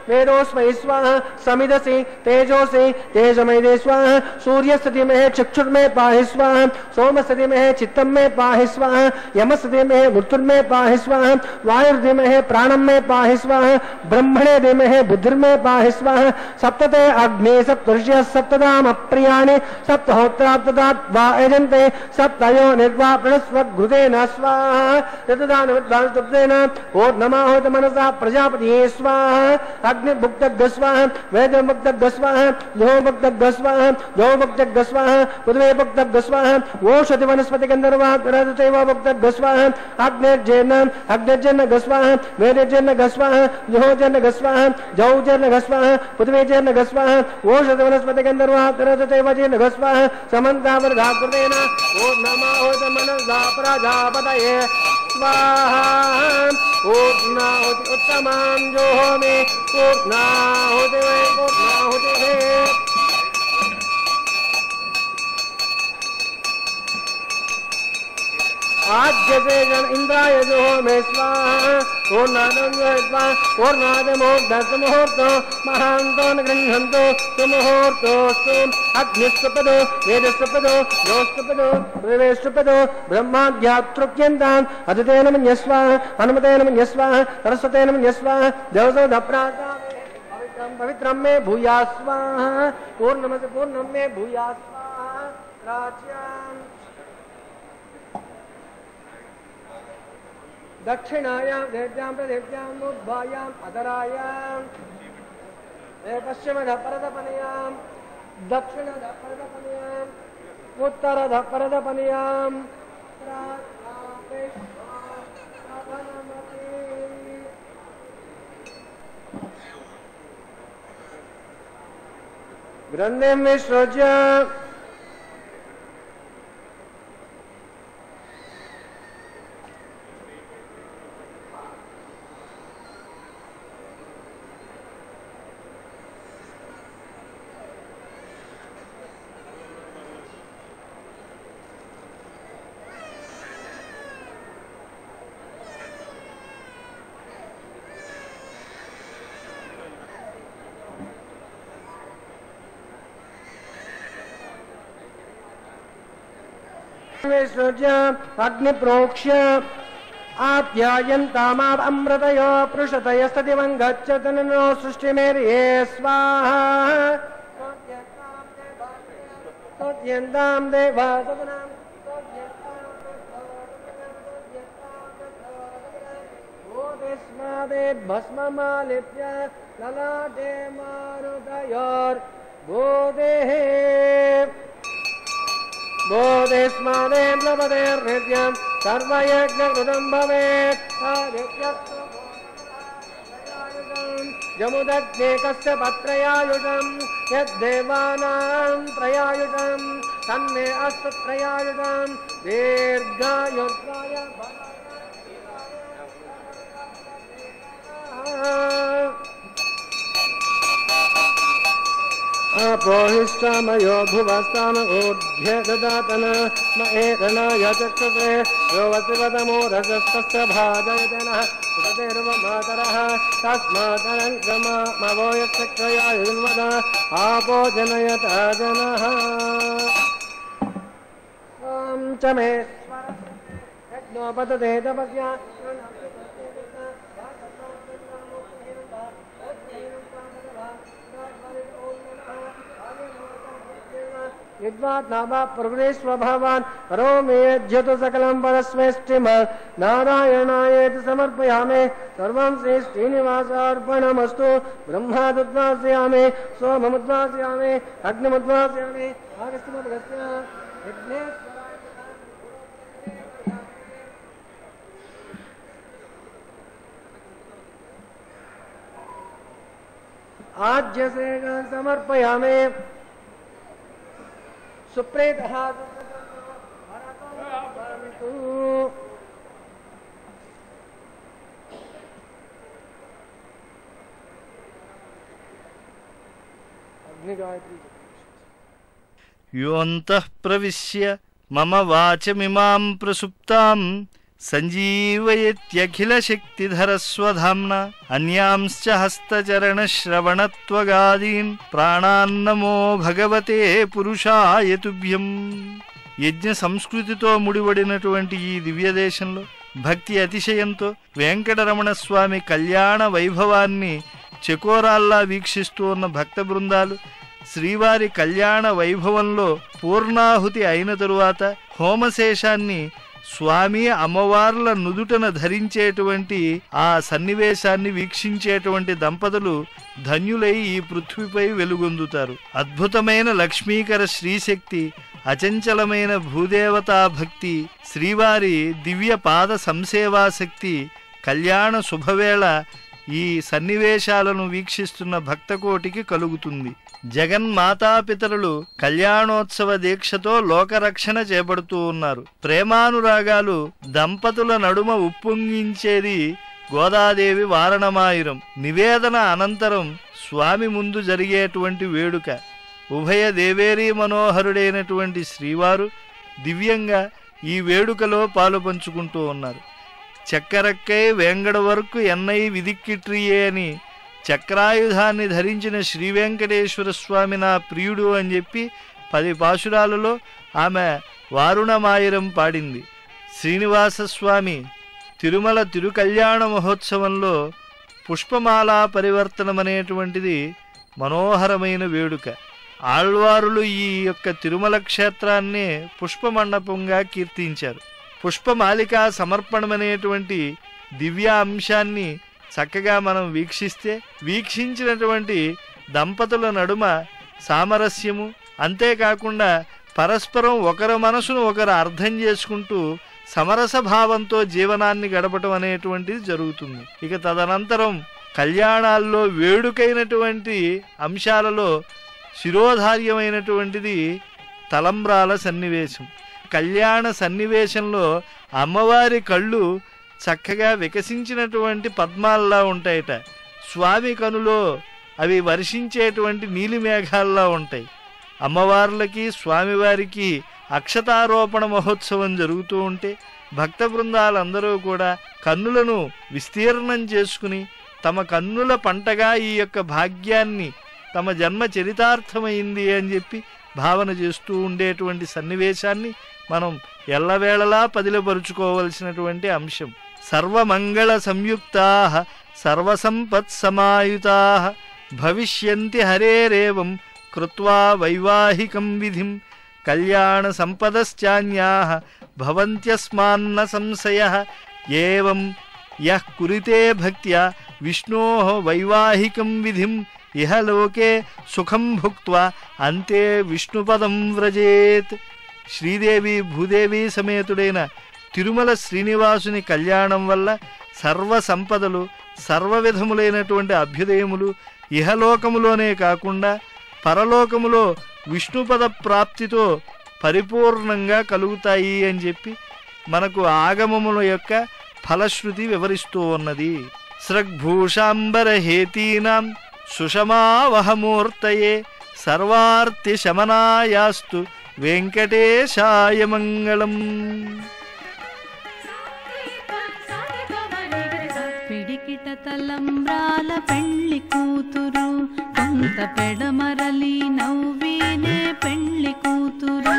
S2: वेदोस्मै स्वाहा समिदसि तेजोसि तेजमयदे स्वाहा सूर्यस्ति में चक्षुर्मे पाहि स्वाहा सोमस्ति में चित्तं में पाहि स्वाहा यमस्ति में मृत्युर्मे पाहि स्वाहा वायुर्दि में प्राणं में पाहि स्वाहा ब्रह्मणे दि में बुद्धिर्मे पाहि स्वाहा सप्तते अग्ने सप्तर्षियः सप्तदाम अप्रियाणि सप्तहोत्राप्तदात्वा यजन्ते सप्तयो निर्वा प्रणस्वद्घृतेन स्वाहा यतदानविद्वांस्तुप्तेन ओर्नमाहोत मनसा प्रजापतिये स्वाहा अग्निर्भुक्तग् स्वाहा वेदमुक्तग् स्वाहा लोहमुक्तग् स्वाहा लोहमुक्तग् स्वाहा पृथ्वी भुक्तग् स्वाहा ओषधि वनस्पति गन्धर्वा रजतैव भुक्तग् स्वाहा अग्निर्जन्न स्वाहा वेदजन्न स्वाहा लोहजन्न स्वाहा जौजन्न स्वाहा पृथ्वीजन्न स्वाहा ओषधि वनस्पति गन्धर्वा रजतैव जन्न स्वाहा समन्तावर्धाकृतेन ओम नमः होत मनसा प्रजापतये स्वाहा पूर्णाहुति उत्तमां जो मे पूर्णाहुति वै पूर्णाहुति है आद्य से जन इंद्राय जो मे स्वाहा पूर्णादं स्वाहा पूर्णादमोक्तस्य मुहूर्तो महान्तो न गृह्णन्तो सुमुहूर्तोऽस्तु अग्निस्वपदो वेदस्वपदो योस्वपदो पृथिवीस्वपदो ब्रह्माद्यात्रुक्यन्ताम् अदिते नमः स्वाहा हनुमते नमः स्वाहा सरस्वते नमः स्वाहा देवतो दप्रासा पवित्रं मे भूयात् स्वाहा पूर्णमस्य पूर्णं मे भूयात् स्वाहा प्राच्याम् दक्षिणायां देव्यां प्रदेव्यां मुद्भायां अधरायां पश्चिमध परदपनयां दक्षिणध परदपनयां उत्तरध परदपनयां ग्रन्थिं विसृज्य अग्निप्रोक्ष्य आप्यायन्तामामृतयो पृषतयस्तदिवं गच्छतनो सृष्टिमेर्ये स्वाहा तद्यन्तां देवा भस्ममालिप्य ललाटे मारुतयोर्बोधेः बोधेस्मादे प्लवदेर्नित्यं सर्वयज्ञकृतं भवेत् जमुदग्नेकस्य पत्रयायुषं यद्देवानां त्रयायुषं तन्मे अस्तु त्रयायुषं दीर्घायुर्गाय अपोहिष्टामयो भुवस्ताम ऊर्ध्य ददातन म एतनाय चक्षुषे यो वसिवदमो रजस्तस्य भाजयतनः सुततेर्वमातरः तस्मादनङ्गमवो यक्षया युन्वद आपो जनयत जनः च मे यज्ञो पतते तपस्या यद्वात्नाभा प्रभुरेष्वभावान् करोमि यज्जतु सकलं परस्मैष्टिम नारायणायेति समर्पयामि सर्वं श्री श्रीनिवासार्पणमस्तु ब्रह्मादुद्वासयामि सोममुद्वासयामि अग्निमुद्वासयामि आगस्त्यमुद्गस्य आज्यसे समर्पयामि सुप्रेतः
S1: योऽन्तः प्रविश्य मम वाचमिमां प्रसुप्तां सञ्जीवयत्यखिलशक्तिधरस्वधाम्ना अन्यांश्च हस्तचरणश्रवणत्वगादीन् प्राणान्नमो भगवते పురుషాయ తుభ్యం. యజ్ఞ సంస్కృతితో ముడివడినటువంటి ఈ దివ్యదేశంలో భక్తి అతిశయంతో వెంకటరమణ స్వామి కళ్యాణ వైభవాన్ని చెకోరాల్లా వీక్షిస్తూ ఉన్న భక్త బృందాలు శ్రీవారి కళ్యాణ వైభవంలో పూర్ణాహుతి అయిన తరువాత హోమశేషాన్ని స్వామి అమ్మవార్ల నుదుటన ధరించేటువంటి ఆ సన్నివేశాన్ని వీక్షించేటువంటి దంపతులు ధన్యులై ఈ పృథ్వీపై వెలుగొందుతారు. అద్భుతమైన లక్ష్మీకర శ్రీశక్తి, అచంచలమైన భూదేవతా భక్తి, శ్రీవారి దివ్య పాద సంసేవాశక్తి, కళ్యాణ శుభవేళ ఈ సన్నివేశాలను వీక్షిస్తున్న భక్తకోటికి కలుగుతుంది. జగన్మాతాపితరులు కళ్యాణోత్సవ దీక్షతో లోకరక్షణ చేపడుతూ ఉన్నారు. ప్రేమానురాగాలు దంపతుల నడుమ ఉప్పొంగించేది గోదాదేవి వారణమాయురం. నివేదన అనంతరం స్వామి ముందు జరిగేటువంటి వేడుక. ఉభయ దేవేరీ మనోహరుడైనటువంటి శ్రీవారు దివ్యంగా ఈ వేడుకలో పాలు పంచుకుంటూ ఉన్నారు. చక్కరక్కై వేంగడ వరకు ఎన్నై విదిక్కిట్రియే అని చక్రాయుధాన్ని ధరించిన శ్రీ వెంకటేశ్వర స్వామి నా ప్రియుడు అని చెప్పి 10 పాశురాలలో ఆమె వారుణమాయిరం పాడింది. శ్రీనివాసస్వామి తిరుమల తిరుకళ్యాణ మహోత్సవంలో పుష్పమాలా పరివర్తనమనేటువంటిది మనోహరమైన వేడుక. ఆళ్వారులు ఈ యొక్క తిరుమల క్షేత్రాన్నే పుష్పమండపంగా కీర్తించారు. పుష్పమాలికా సమర్పణమనేటువంటి దివ్య అంశాన్ని చక్కగా మనం వీక్షిస్తే వీక్షించినటువంటి దంపతుల నడుమ సామరస్యము, అంతేకాకుండా పరస్పరం ఒకరి మనసును ఒకరు అర్థం చేసుకుంటూ సమరస భావంతో జీవనాన్ని గడపటం అనేటువంటిది జరుగుతుంది. ఇక తదనంతరం కళ్యాణాల్లో వేడుకైనటువంటి అంశాలలో శిరోధార్యమైనటువంటిది తలంబ్రాల సన్నివేశం. కళ్యాణ సన్నివేశంలో అమ్మవారి కళ్ళు చక్కగా వికసించినటువంటి పద్మాల్లా ఉంటాయట. స్వామి కనులో అవి వర్షించేటువంటి నీలిమేఘాల్లా ఉంటాయి. అమ్మవార్లకి స్వామివారికి అక్షతారోపణ మహోత్సవం జరుగుతూ ఉంటే భక్త బృందాలందరూ కూడా కన్నులను విస్తీర్ణం చేసుకుని తమ కన్నుల పంటగా ఈ యొక్క భాగ్యాన్ని తమ జన్మ చరితార్థమైంది అని చెప్పి భావన చేస్తూ ఉండేటువంటి సన్నివేశాన్ని మనం ఎల్లవేళలా పదిలపరుచుకోవలసినటువంటి అంశం. సర్వమంగళ సంయుక్తాః సర్వసంపత్సమాయుతాః భవిష్యంతి హరేరేవం కృత్వా వైవాహికం విధిం కళ్యాణ సంపదశ్చాన్యాః భవంత్యస్మాన్న సంశయః ఏవం యః కురితే భక్త్యా విష్ణోః వైవాహికం విధిం ఇహ లోకే సుఖం భుక్త్వా అంతే విష్ణుపదం వ్రజేత్. శ్రీదేవి భూదేవి సమేతుడైన తిరుమల శ్రీనివాసుని కళ్యాణం వల్ల సర్వ సంపదలు, సర్వవిధములైనటువంటి అభ్యుదయములు ఇహలోకములోనే కాకుండా పరలోకములో విష్ణుపద ప్రాప్తితో పరిపూర్ణంగా కలుగుతాయి అని చెప్పి మనకు ఆగమముల యొక్క ఫలశ్రుతి వివరిస్తూ ఉన్నది. స్రగ్భూషాంబరహేతీనాం సుషమావహమూర్తయే సర్వార్తి శమనాయాస్తు వెంకటేశాయ మంగళం.
S4: పిడికిట తలంబ్రాల పెళ్లి కూతురు, కొంత పెడమరలి నవ్వినే పెళ్లి కూతురు.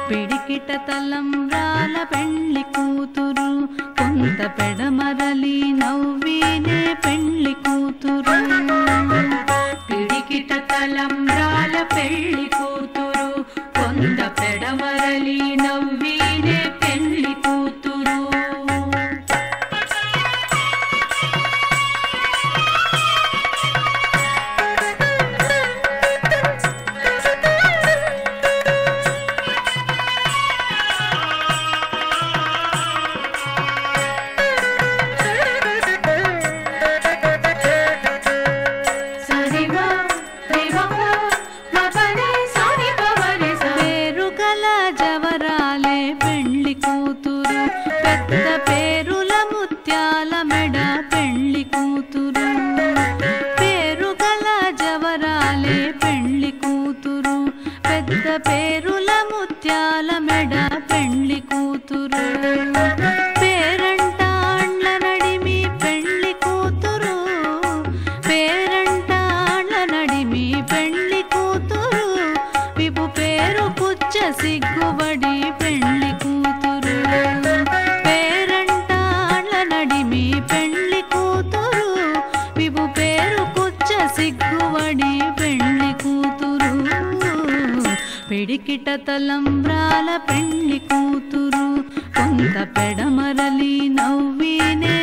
S4: పిడికిట తలంబ్రాల పెళ్లి కూతురు, కొంత పెడమరలి నవ్వినే పెళ్లి కూతురు. పిడికిట తలంబ్రాల పెళ్లి కూతురు, కొంత పెడమరలి నవ్వినే పెళ్లి కూతురు. పేరుల ముత్యాల మెడ పెళ్లి కూతురు. పేరంటాండ్ల నడిమి పెళ్లి కూతురు, పేరంటాండ్ల నడిమి పెళ్లి కూతురు. విపు పేరు పుచ్చ సిగ్గుబడి పెళ్లి కూతురు. పేరంటాండ్ల నడిమి పెళ్లి కూతురు, విపు పేరు పుచ్చ సిగ్గుబడి పెళ్లి కూతురు. పిడికిట తలంబ్రాల పెళ్లి కూతురు, కొంత పెడమరలి నవ్వినే